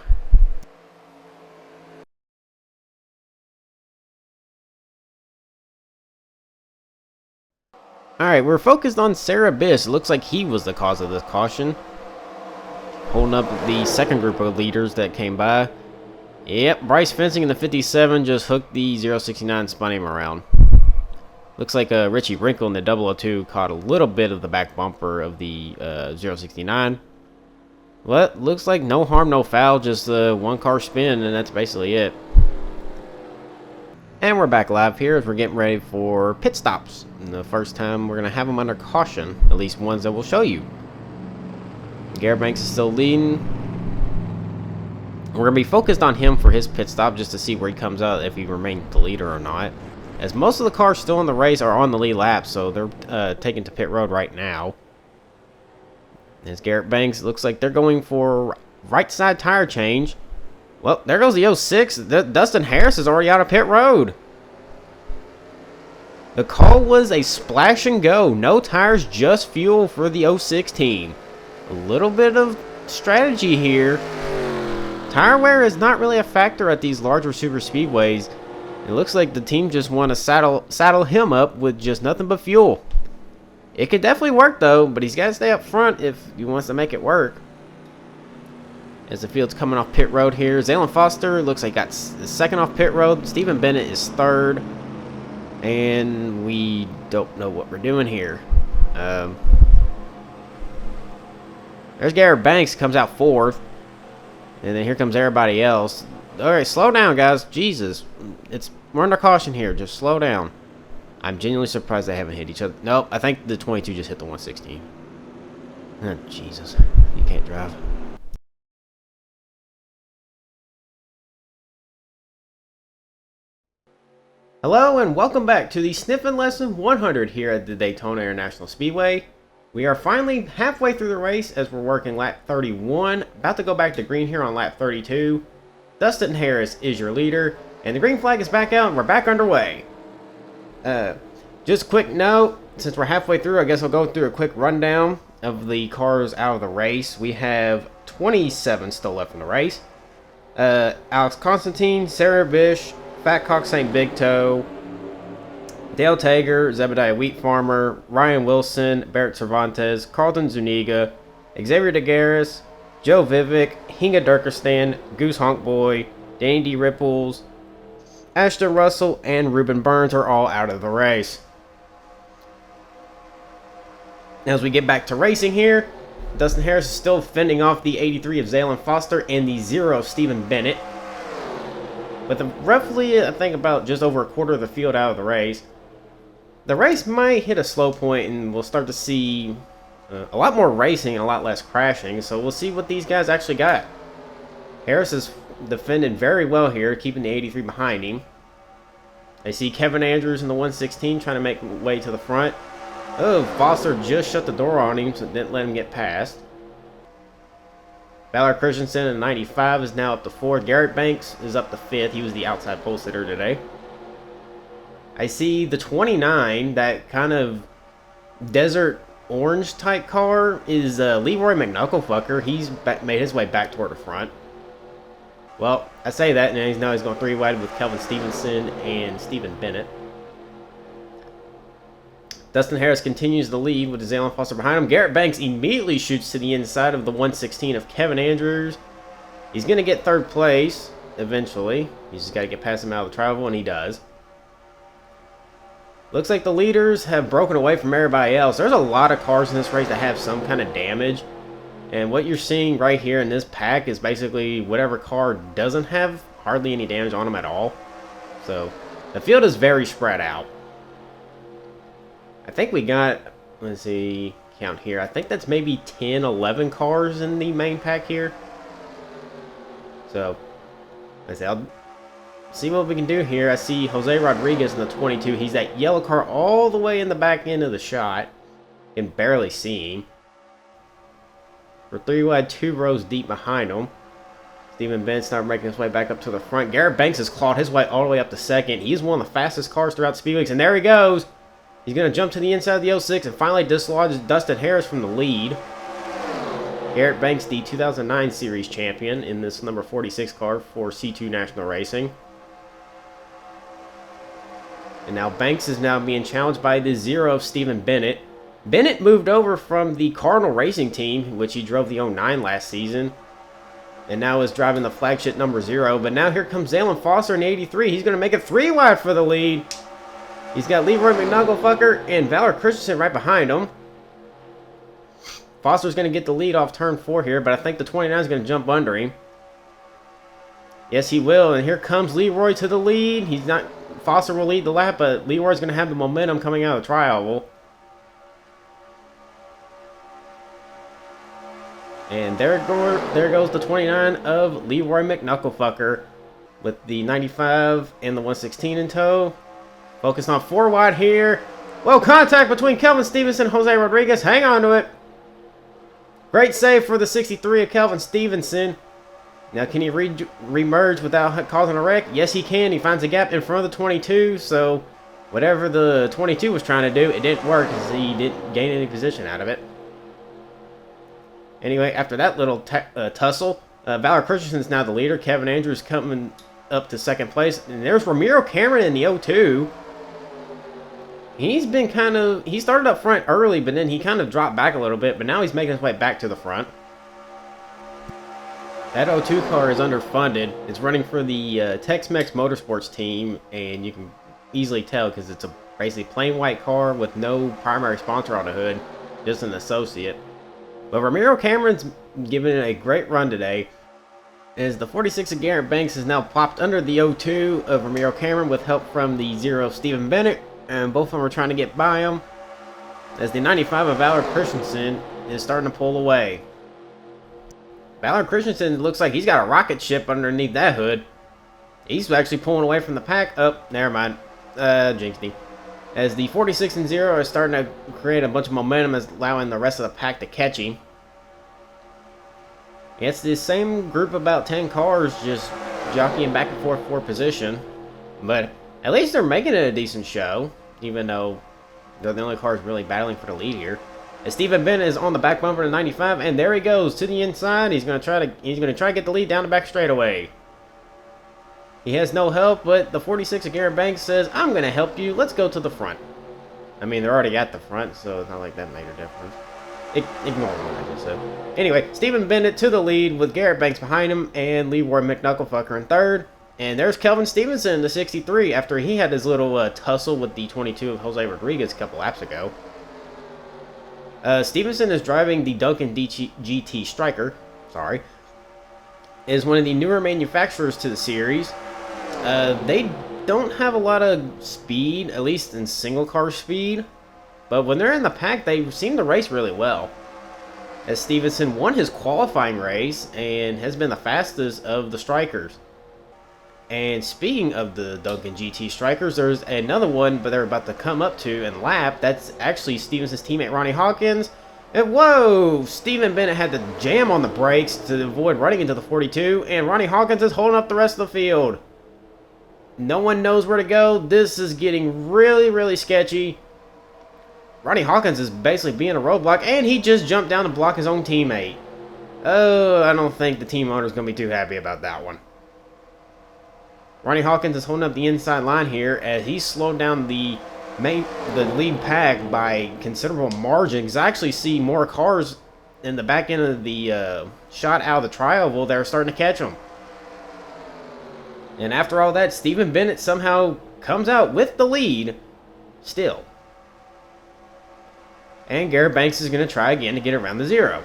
Alright, we're focused on Sarah Bish. It looks like he was the cause of this caution. Holding up the second group of leaders that came by. Yep, Bryce Fencing in the 57 just hooked the 069, spun him around. Looks like Richie Wrinkle in the 002 caught a little bit of the back bumper of the 069. Well, looks like no harm, no foul, just one car spin, and that's basically it. And we're back live here as we're getting ready for pit stops. And the first time we're going to have them under caution, at least ones that we'll show you. Garrett Banks is still leading. We're going to be focused on him for his pit stop just to see where he comes out, if he remains the leader or not. As most of the cars still in the race are on the lead lap, so they're taken to pit road right now. As Garrett Banks, looks like they're going for right side tire change. Well, there goes the 06. Dustin Harris is already out of pit road. The call was a splash and go. No tires, just fuel for the 06 team. A little bit of strategy here. Tire wear is not really a factor at these larger super speedways. It looks like the team just want to saddle him up with just nothing but fuel. It could definitely work though, but he's got to stay up front if he wants to make it work. As the field's coming off pit road here, Zaylen Foster looks like got second off pit road. Stephen Bennett is third, and we don't know what we're doing here. There's Garrett Banks, comes out fourth. And then here comes everybody else. Alright, slow down, guys. Jesus. We're under caution here. Just slow down. I'm genuinely surprised they haven't hit each other. Nope, I think the 22 just hit the 116. Oh, Jesus. You can't drive. Hello, and welcome back to the Sniffing Lesson 100 here at the Daytona International Speedway. We are finally halfway through the race as we're working lap 31. About to go back to green here on lap 32. Dustin Harris is your leader, and the green flag is back out, and we're back underway. Just a quick note, since we're halfway through, I guess I'll go through a quick rundown of the cars out of the race. We have 27 still left in the race. Alex Constantine, Sarah Bish, Fat Cock St. Big Toe, Dale Tager, Zebediah Wheat Farmer, Ryan Wilson, Barrett Cervantes, Carlton Zuniga, Xavier DeGaris, Joe Vivek, Hinga Durkistan, Goose Honk Boy, Danny D. Ripples, Ashton Russell, and Ruben Burns are all out of the race. As we get back to racing here, Dustin Harris is still fending off the 83 of Zaylen Foster and the 0 of Stephen Bennett. With roughly, I think, about just over a quarter of the field out of the race, the race might hit a slow point and we'll start to see a lot more racing and a lot less crashing. So we'll see what these guys actually got. Harris is defended very well here, keeping the 83 behind him. I see Kevin Andrews in the 116 trying to make way to the front. Oh, Foster just shut the door on him, so didn't let him get past. Valor Christensen in 95 is now up to 4th. Garrett Banks is up to 5th. He was the outside pole sitter today. I see the 29, that kind of desert orange type car, is Leroy McKnucklefucker. He's made his way back toward the front. Well, I say that, and now he's going 3 wide with Kelvin Stevenson and Stephen Bennett. Dustin Harris continues the lead with Zaylen Foster behind him. Garrett Banks immediately shoots to the inside of the 116 of Kevin Andrews. He's going to get 3rd place eventually. He's just got to get past him out of the travel, and he does. Looks like the leaders have broken away from everybody else. There's a lot of cars in this race that have some kind of damage. And what you're seeing right here in this pack is basically whatever car doesn't have hardly any damage on them at all. So the field is very spread out. I think we got, let's see, count here. I think that's maybe 10, 11 cars in the main pack here. So, let's see, I'll see what we can do here. I see Jose Rodriguez in the 22. He's that yellow car all the way in the back end of the shot. You can barely see him. We're 3 wide, 2 rows deep behind him. Stephen Bennett's not making his way back up to the front. Garrett Banks has clawed his way all the way up to 2nd. He's one of the fastest cars throughout the Speedweeks, and there he goes. He's going to jump to the inside of the 06 and finally dislodges Dustin Harris from the lead. Garrett Banks, the 2009 Series champion in this number 46 car for C2 National Racing. And now Banks is now being challenged by the 0 of Stephen Bennett. Bennett moved over from the Cardinal Racing team, which he drove the 09 last season, and now is driving the flagship number 0. But now here comes Zaylen Foster in 83. He's going to make it 3 wide for the lead. He's got Leroy McKnucklefucker and Valor Christensen right behind him. Foster's going to get the lead off turn 4 here, but I think the 29 is going to jump under him. Yes, he will, and here comes Leroy to the lead. He's not. Foster will lead the lap, but Leroy's going to have the momentum coming out of the tri-oval. And there goes the 29 of Leroy McKnucklefucker with the 95 and the 116 in tow. Focus on 4 wide here. Well, contact between Kelvin Stevenson and Jose Rodriguez. Hang on to it. Great save for the 63 of Kelvin Stevenson. Now, can he re-merge without causing a wreck? Yes, he can. He finds a gap in front of the 22, so whatever the 22 was trying to do, it didn't work because he didn't gain any position out of it. Anyway, after that little tussle, Valor Christensen's now the leader. Kevin Andrews coming up to 2nd place. And there's Ramiro Cameron in the 02. He's been he started up front early, but then he kind of dropped back a little bit, but now he's making his way back to the front. That 02 car is underfunded. It's running for the Tex-Mex Motorsports team, and you can easily tell because it's a basically plain white car with no primary sponsor on the hood, just an associate. But Ramiro Cameron's giving it a great run today, as the 46 of Garrett Banks is now plopped under the 02 of Ramiro Cameron with help from the 0 of Stephen Bennett, and both of them are trying to get by him, as the 95 of Valor Christensen is starting to pull away. Valor Christensen looks like he's got a rocket ship underneath that hood. He's actually pulling away from the pack. Oh, never mind. Jinxed him. As the 46 and 0 are starting to create a bunch of momentum, as allowing the rest of the pack to catch him. It's the same group, about 10 cars, just jockeying back and forth for position. But at least they're making it a decent show, even though they're the only cars really battling for the lead here. As Stephen Bennett is on the back bumper to 95, and there he goes to the inside. He's going to try to get the lead down the back straightaway. He has no help, but the 46 of Garrett Banks says, "I'm going to help you. Let's go to the front." I mean, they're already at the front, so it's not like that made a difference. Ignore what I just said. Anyway, Stephen Bennett to the lead with Garrett Banks behind him and Leroy McKnucklefucker in 3rd. And there's Kelvin Stevenson in the 63 after he had his little tussle with the 22 of Jose Rodriguez a couple laps ago. Stevenson is driving the Duncan GT Striker. Sorry. Is one of the newer manufacturers to the series. They don't have a lot of speed, at least in single car speed. But when they're in the pack, they seem to race really well. As Stevenson won his qualifying race and has been the fastest of the Strikers. And speaking of the Duncan GT Strikers, there's another one, but they're about to come up to and lap. That's actually Stevenson's teammate Ronnie Hawkins And whoa! Stephen Bennett had to jam on the brakes to avoid running into the 42, and Ronnie Hawkins is holding up the rest of the field. No one knows where to go. This is getting really, really sketchy. Ronnie Hawkins is basically being a roadblock, and he just jumped down to block his own teammate. Oh, I don't think the team owner is going to be too happy about that one. Ronnie Hawkins is holding up the inside line here as he slowed down the lead pack by considerable margin. Because I actually see more cars in the back end of the shot out of the tri-oval that are starting to catch him. And after all that, Stephen Bennett somehow comes out with the lead still. And Garrett Banks is going to try again to get around the 0.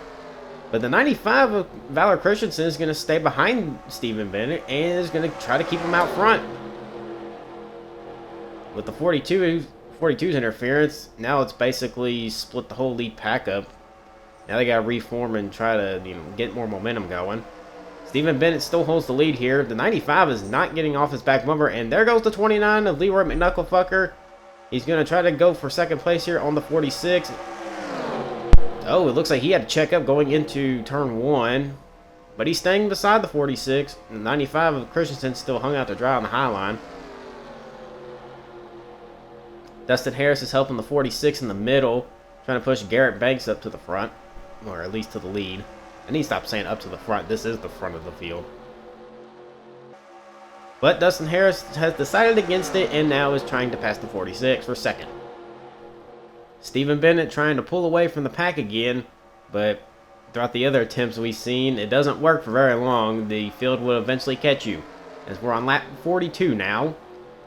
But the 95 of Valor Christensen is going to stay behind Stephen Bennett and is going to try to keep him out front. With the 42's interference, now it's basically split the whole lead pack up. Now they got to reform and try to get more momentum going. Stephen Bennett still holds the lead here. The 95 is not getting off his back bumper, and there goes the 29 of Leroy McKnucklefucker. He's going to try to go for second place here on the 46. Oh, it looks like he had to check up going into turn 1. But he's staying beside the 46. The 95 of Christensen still hung out to dry on the high line. Dustin Harris is helping the 46 in the middle, trying to push Garrett Banks up to the front, or at least to the lead. I need to stop saying up to the front. This is the front of the field. But Dustin Harris has decided against it and now is trying to pass the 46 for second. Stephen Bennett trying to pull away from the pack again, but throughout the other attempts we've seen, it doesn't work for very long. The field will eventually catch you, as we're on lap 42 now.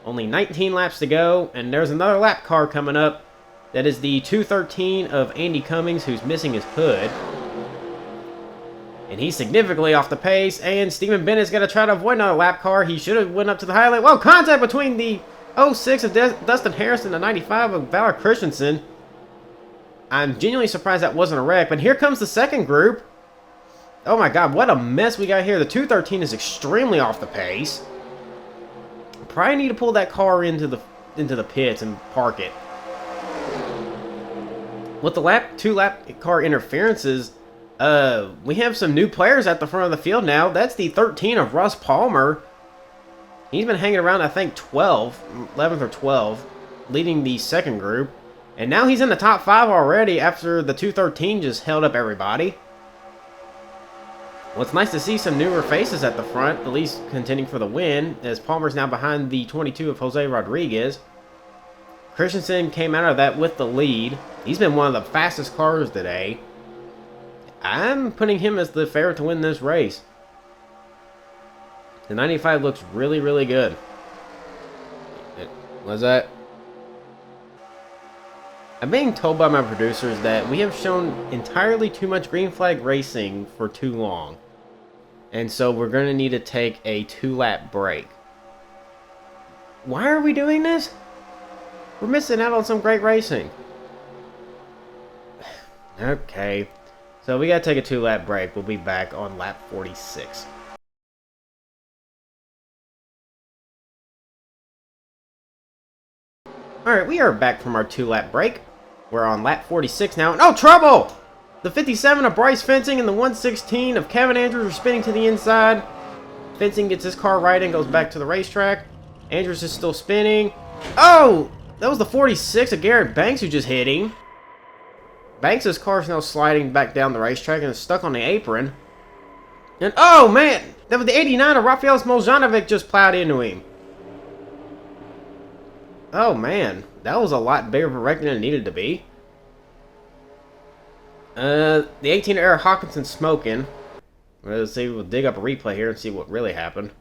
Only 19 laps to go, and there's another lap car coming up. That is the 213 of Andy Cummings, who's missing his hood. And he's significantly off the pace, and Stephen Bennett's going to try to avoid another lap car. He should have went up to the highlight. Whoa, contact between the 06 of Dustin Harris and the 95 of Valor Christensen. I'm genuinely surprised that wasn't a wreck, but here comes the second group. Oh my god, what a mess we got here. The 213 is extremely off the pace. Probably need to pull that car into the pits and park it. With the two lap car interferences, we have some new players at the front of the field now. That's the 13 of Russ Palmer. He's been hanging around, I think, 11th or 12th, leading the second group. And now he's in the top 5 already after the 213 just held up everybody. Well, it's nice to see some newer faces at the front, at least contending for the win, as Palmer's now behind the 22 of Jose Rodriguez. Christensen came out of that with the lead. He's been one of the fastest cars today. I'm putting him as the favorite to win this race. The 95 looks really, really good. What's that? I'm being told by my producers that we have shown entirely too much green flag racing for too long. And so we're going to need to take a 2-lap break. Why are we doing this? We're missing out on some great racing. Okay. So we got to take a 2-lap break. We'll be back on lap 46. Alright, we are back from our 2-lap break. We're on lap 46 now. Oh, trouble! The 57 of Bryce Fencing and the 116 of Kevin Andrews are spinning to the inside. Fencing gets his car right and goes back to the racetrack. Andrews is still spinning. Oh! That was the 46 of Garrett Banks who just hit him. Banks' car is now sliding back down the racetrack and is stuck on the apron. And oh, man! That was the 89 of Rafael Smoljanovic just plowed into him. Oh, man. That was a lot bigger of a wreck than it needed to be. The 18 of Eric Hawkinson smoking. Let's see, we'll dig up a replay here and see what really happened.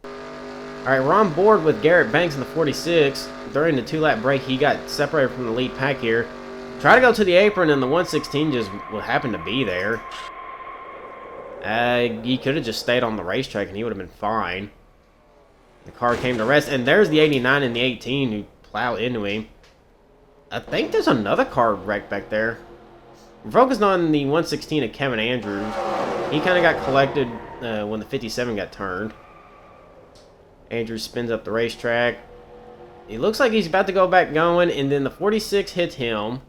Alright, we're on board with Garrett Banks in the 46. During the 2-lap break, he got separated from the lead pack here. Tried to go to the apron, and the 116 just happened to be there. He could have just stayed on the racetrack, and he would have been fine. The car came to rest, and there's the 89 and the 18 who plowed into him. I think there's another car wrecked back there. We're focused on the 116 of Kevin Andrews. He kind of got collected when the 57 got turned. Andrews spins up the racetrack. He looks like he's about to go back going, and then the 46 hits him.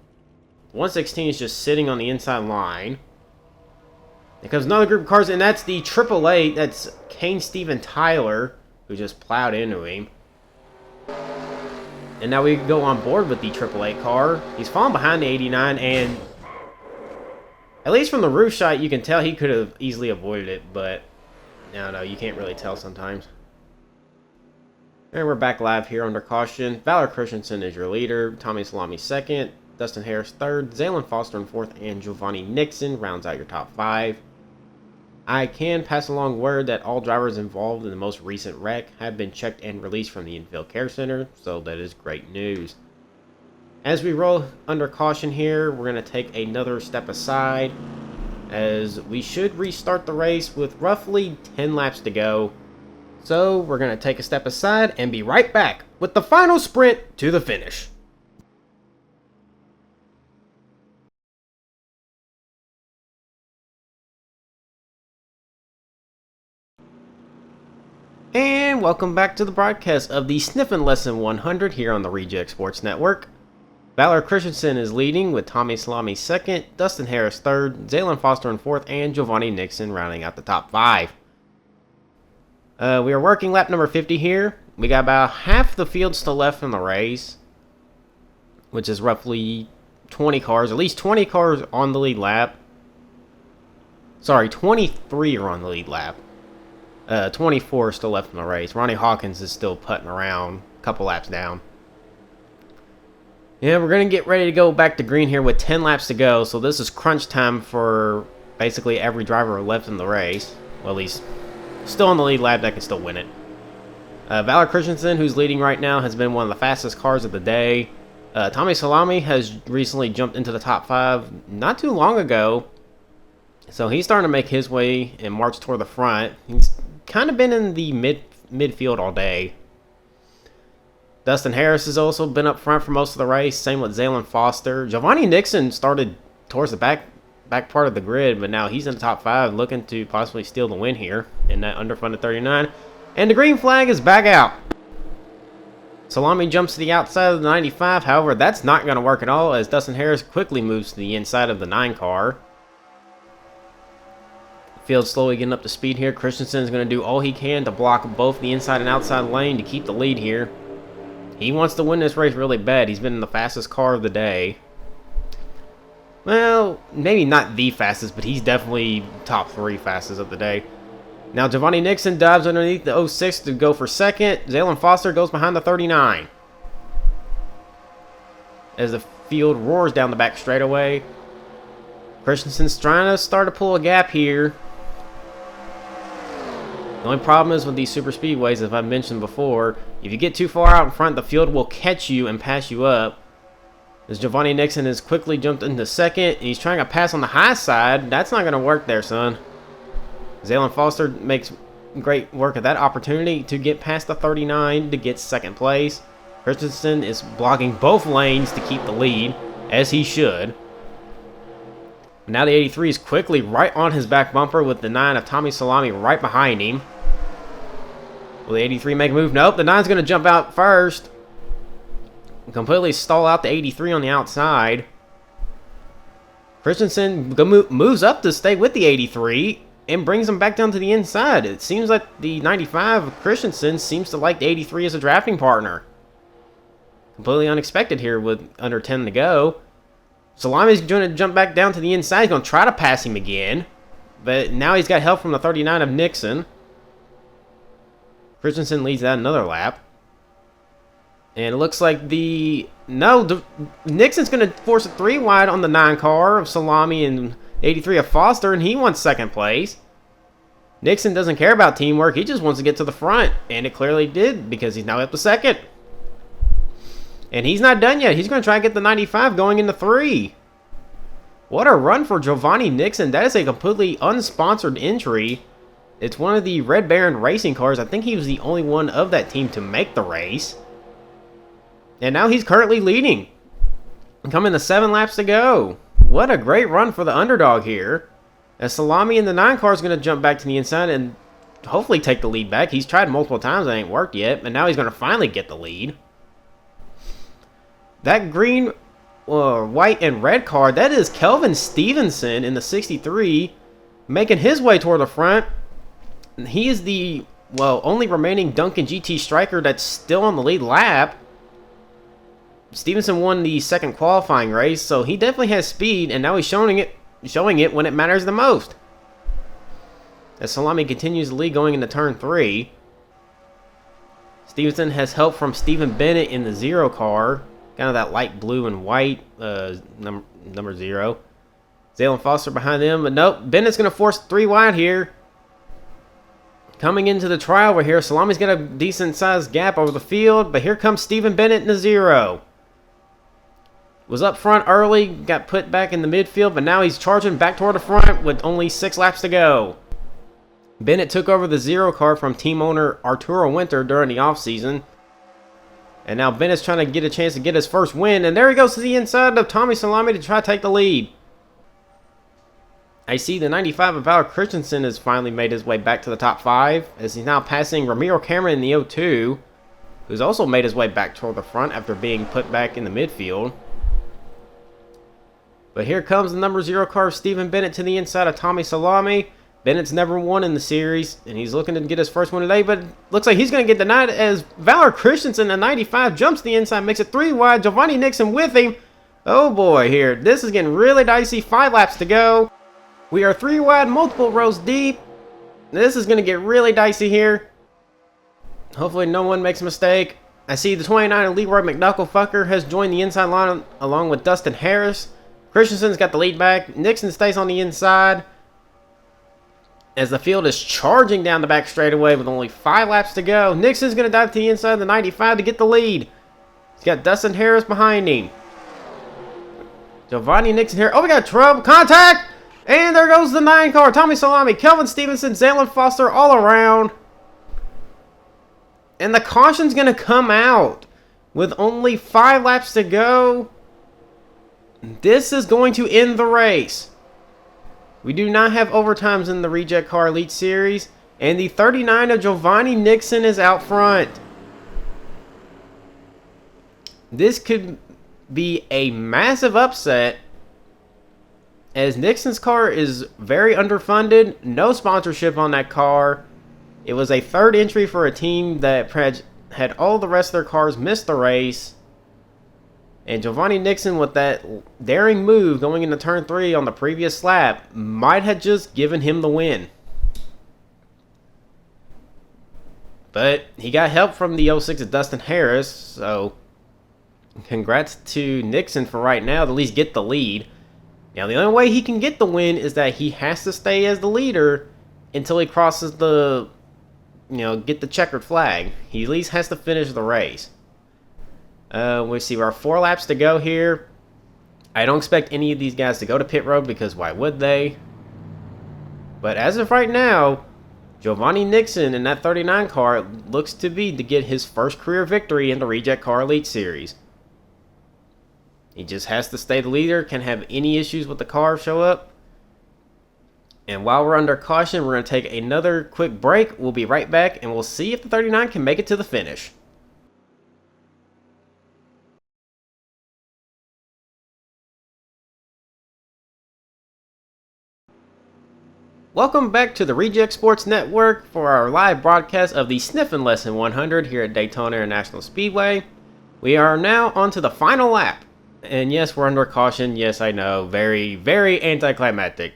116 is just sitting on the inside line. There comes another group of cars, and that's the AAA. That's Kane Steven Tyler, who just plowed into him. And now we go on board with the AAA car. He's falling behind the 89, and at least from the roof shot, you can tell he could have easily avoided it, but no, you can't really tell sometimes. And we're back live here under caution. Valor Christensen is your leader. Tommy Salami second. Dustin Harris third. Zaylen Foster in fourth. And Giovanni Nixon rounds out your top 5. I can pass along word that all drivers involved in the most recent wreck have been checked and released from the Infield Care Center, so that is great news. As we roll under caution here, we're going to take another step aside, as we should restart the race with roughly 10 laps to go. So we're going to take a step aside and be right back with the final sprint to the finish. And welcome back to the broadcast of the Sniff and Lesson 100 here on the Reject Sports Network. Valor Christensen is leading with Tommy Salami second, Dustin Harris third, Zaylen Foster in fourth, and Giovanni Nixon rounding out the top 5. We are working lap number 50 here. We got about half the field still left in the race, which is roughly 20 cars, at least 20 cars on the lead lap. Sorry, 23 are on the lead lap. 24 are still left in the race. Ronnie Hawkins is still putting around a couple laps down. Yeah, we're going to get ready to go back to green here with 10 laps to go, so this is crunch time for basically every driver left in the race. Well, at least still on the lead lap that can still win it. Valor Christensen, who's leading right now, has been one of the fastest cars of the day. Tommy Salami has recently jumped into the top 5 not too long ago, so he's starting to make his way and march toward the front. He's kind of been in the midfield all day. Dustin Harris has also been up front for most of the race. Same with Zaylen Foster. Giovanni Nixon started towards the back part of the grid, but now he's in the top 5, looking to possibly steal the win here in that underfunded 39. And the green flag is back out. Salami jumps to the outside of the 95. However, that's not going to work at all, as Dustin Harris quickly moves to the inside of the 9 car. Field slowly getting up to speed here. Christensen is going to do all he can to block both the inside and outside lane to keep the lead here. He wants to win this race really bad. He's been the fastest car of the day. Well, maybe not the fastest, but he's definitely top 3 fastest of the day. Now Giovanni Nixon dives underneath the 06 to go for second. Zaylen Foster goes behind the 39. As the field roars down the back straightaway. Christensen's trying to start to pull a gap here. The only problem is with these super speedways, as I've mentioned before, if you get too far out in front, the field will catch you and pass you up. As Giovanni Nixon has quickly jumped into second, and he's trying to pass on the high side. That's not going to work there, son. Zaylen Foster makes great work of that opportunity to get past the 39 to get second place. Christensen is blocking both lanes to keep the lead, as he should. Now the 83 is quickly right on his back bumper with the 9 of Tommy Salami right behind him. Will the 83 make a move? Nope, the 9's going to jump out first. Completely stall out the 83 on the outside. Christensen moves up to stay with the 83 and brings him back down to the inside. It seems like the 95 of Christensen seems to like the 83 as a drafting partner. Completely unexpected here with under 10 to go. Salami's going to jump back down to the inside. He's going to try to pass him again. But now he's got help from the 39 of Nixon. Christensen leads that another lap. And it looks like Nixon's going to force a 3 wide on the 9 car of Salami and 83 of Foster, and he wants second place. Nixon doesn't care about teamwork. He just wants to get to the front. And it clearly did, because he's now up to second. And he's not done yet. He's going to try to get the 95 going into 3. What a run for Giovanni Nixon. That is a completely unsponsored entry. It's one of the Red Baron racing cars. I think he was the only one of that team to make the race. And now he's currently leading. Coming to 7 laps to go. What a great run for the underdog here. As Salami in the 9 car is going to jump back to the inside and hopefully take the lead back. He's tried multiple times. It ain't worked yet. But now he's going to finally get the lead. That green white and red car, that is Kelvin Stevenson in the 63, making his way toward the front. He is the, only remaining Duncan GT striker that's still on the lead lap. Stevenson won the second qualifying race, so he definitely has speed, and now he's showing it when it matters the most. As Salami continues the lead going into turn 3. Stevenson has help from Stephen Bennett in the 0 car. Kind of that light blue and white, number 0. Zalen Foster behind them, but nope. Bennett's going to force 3 wide here. Coming into the try over here, Salami's got a decent-sized gap over the field, but here comes Stephen Bennett in the 0. Was up front early, got put back in the midfield, but now he's charging back toward the front with only 6 laps to go. Bennett took over the 0 car from team owner Arturo Winter during the offseason. And now Bennett's trying to get a chance to get his first win. And there he goes to the inside of Tommy Salami to try to take the lead. I see the 95 of Valor Christensen has finally made his way back to the top 5. As he's now passing Ramiro Cameron in the 02. Who's also made his way back toward the front after being put back in the midfield. But here comes the number 0 car of Stephen Bennett to the inside of Tommy Salami. Bennett's never won in the series, and he's looking to get his first one today, but looks like he's going to get denied as Valor Christensen, the 95, jumps the inside, makes it 3 wide. Giovanni Nixon with him. Oh boy, here. This is getting really dicey. 5 laps to go. We are 3 wide, multiple rows deep. This is going to get really dicey here. Hopefully no one makes a mistake. I see the 29 of Leroy McKnucklefucker has joined the inside line along with Dustin Harris. Christensen's got the lead back. Nixon stays on the inside. As the field is charging down the back straightaway with only 5 laps to go. Nixon's going to dive to the inside of the 95 to get the lead. He's got Dustin Harris behind him. Giovanni Nixon here. Oh, we got trouble. Contact! And there goes the 9 car. Tommy Salami, Kelvin Stevenson, Zalen Foster all around. And the caution's going to come out with only 5 laps to go. This is going to end the race. We do not have overtimes in the Rejectcar Elite Series. And the 39 of Giovanni Nixon is out front. This could be a massive upset, as Nixon's car is very underfunded. No sponsorship on that car. It was a 3rd entry for a team that had all the rest of their cars miss the race. And Giovanni Nixon, with that daring move going into turn 3 on the previous lap, might have just given him the win. But he got help from the 06 of Dustin Harris, so congrats to Nixon for right now to at least get the lead. Now the only way he can get the win is that he has to stay as the leader until he crosses the, get the checkered flag. He at least has to finish the race. We see our 4 laps to go here. I don't expect any of these guys to go to pit road because why would they? But as of right now, Giovanni Nixon in that 39 car looks to be to get his first career victory in the Rejectcar Elite Series. He just has to stay the leader. Can't have any issues with the car show up. And while we're under caution, we're going to take another quick break. We'll be right back, and we'll see if the 39 can make it to the finish. Welcome back to the Reject Sports Network for our live broadcast of the Sniff and Lesson 100 here at Daytona International Speedway. We are now on to the final lap. And yes, we're under caution. Yes, I know. Very, very anticlimactic.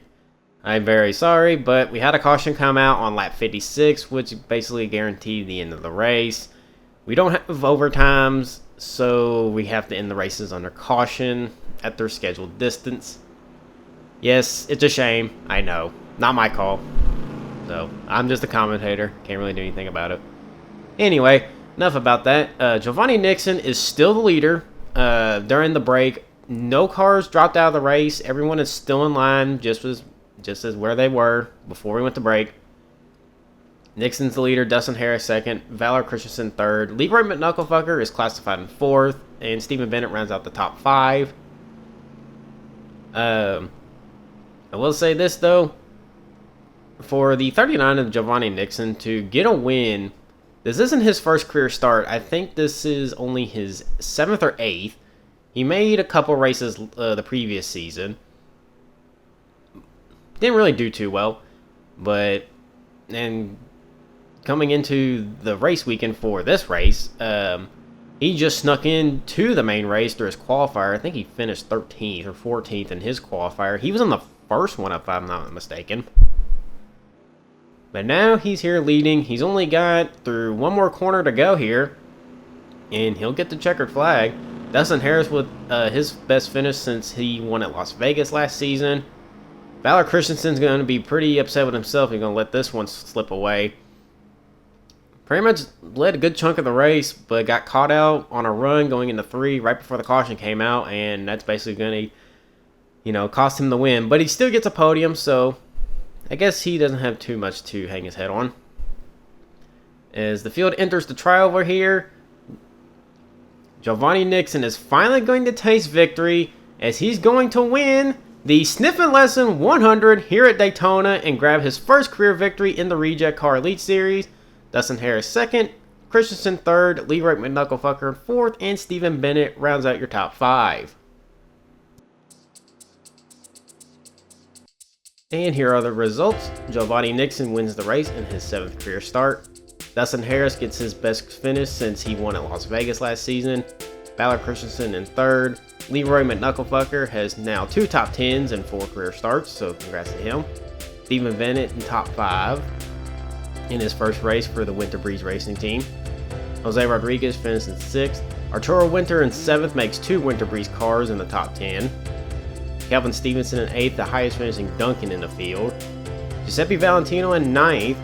I'm very sorry, but we had a caution come out on lap 56, which basically guaranteed the end of the race. We don't have overtimes, so we have to end the races under caution at their scheduled distance. Yes, it's a shame. I know. Not my call. So, I'm just a commentator. Can't really do anything about it. Anyway, enough about that. Giovanni Nixon is still the leader during the break. No cars dropped out of the race. Everyone is still in line, just as where they were before we went to break. Nixon's the leader. Dustin Harris second. Valor Christensen third. Leroy McKnucklefucker is classified in 4th. And Stephen Bennett rounds out the top 5. I will say this, though. For the 39 of Giovanni Nixon to get a win, this isn't his first career start. I think this is only his 7th or 8th. He made a couple races the previous season. Didn't really do too well, but and coming into the race weekend for this race, he just snuck into the main race through his qualifier. I think he finished 13th or 14th in his qualifier. He was on the first one, if I'm not mistaken. But now he's here leading. He's only got through one more corner to go here, and he'll get the checkered flag. Dustin Harris with his best finish since he won at Las Vegas last season. Valor Christensen's going to be pretty upset with himself. He's going to let this one slip away. Pretty much led a good chunk of the race, but got caught out on a run going into 3 right before the caution came out, and that's basically going to, cost him the win. But he still gets a podium, so I guess he doesn't have too much to hang his head on. As the field enters the trioval here, Giovanni Nixon is finally going to taste victory as he's going to win the Sniff Lesson 100 here at Daytona and grab his first career victory in the Rejectcar Elite Series. Dustin Harris 2nd, Christensen 3rd, Leroy McKnucklefucker 4th, and Stephen Bennett rounds out your top 5. And here are the results. Giovanni Nixon wins the race in his 7th career start. Dustin Harris gets his best finish since he won at Las Vegas last season. Valor Christensen in 3rd. Leroy McKnucklefucker has now 2 top 10s and 4 career starts, so congrats to him. Stephen Bennett in top 5 in his first race for the Winter Breeze Racing team. Jose Rodriguez finished in 6th. Arturo Winter in 7th makes 2 Winter Breeze cars in the top 10. Kelvin Stevenson in 8th, the highest finishing Duncan in the field. Giuseppe Valentino in 9th,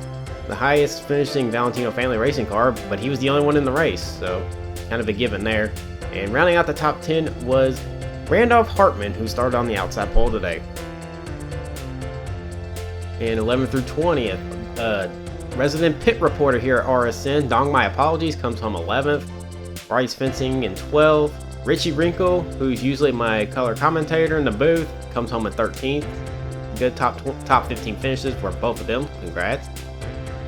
the highest finishing Valentino family racing car, but he was the only one in the race, so kind of a given there. And rounding out the top 10 was Randolph Hartman, who started on the outside pole today. And 11th through 20th, resident pit reporter here at RSN, Dong My Apologies, comes home 11th. Bryce Fencing in 12th. Richie Wrinkle, who's usually my color commentator in the booth, comes home in 13th. Good top 15 finishes for both of them. Congrats.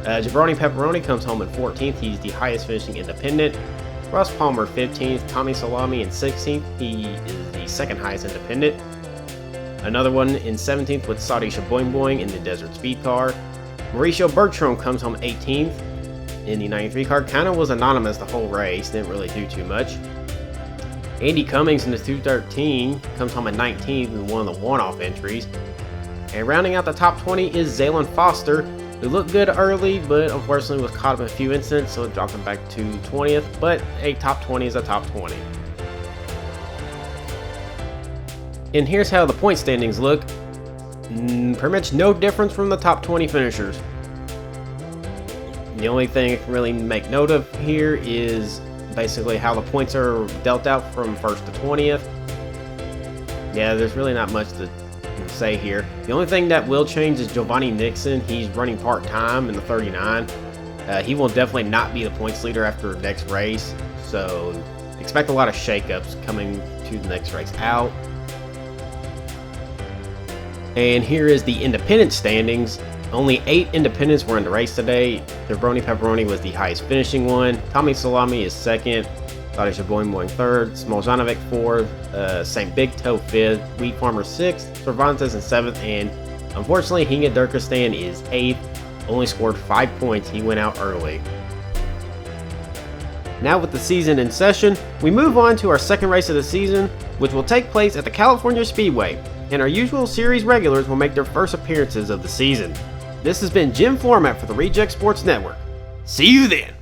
Jabroni Pepperoni comes home in 14th. He's the highest finishing independent. Russ Palmer 15th. Tommy Salami in 16th. He is the second highest independent. Another one in 17th with Saudi Shaboing Boing in the Desert Speed car. Mauricio Bertram comes home 18th in the 93 car. Kind of was anonymous the whole race. Didn't really do too much. Andy Cummings in the 213 comes home at 19th in one of the one-off entries. And rounding out the top 20 is Zaylon Foster, who looked good early, but unfortunately was caught up in a few incidents, so it dropped him back to 20th. But a top 20 is a top 20. And here's how the point standings look. Pretty much no difference from the top 20 finishers. The only thing I can really make note of here is basically how the points are dealt out from 1st to 20th. Yeah, there's really not much to say here. The only thing that will change is Giovanni Nixon. He's running part-time in the 39. He will definitely not be the points leader after next race, so expect a lot of shakeups coming to the next race out. And here is the independent standings. Only 8 independents were in the race today. Jabroni Pepperoni was the highest finishing one. Tommy Salami is 2nd. Saudi Shaboing Boing 3rd. Smoljanovic 4th. St. Big Toe 5th. Wheat Farmer 6th. Cervantes in 7th. And unfortunately, Hinga Durkistan is 8th. Only scored 5 points. He went out early. Now with the season in session, we move on to our second race of the season, which will take place at the California Speedway. And our usual series regulars will make their first appearances of the season. This has been Jim Format for the Reject Sports Network. See you then!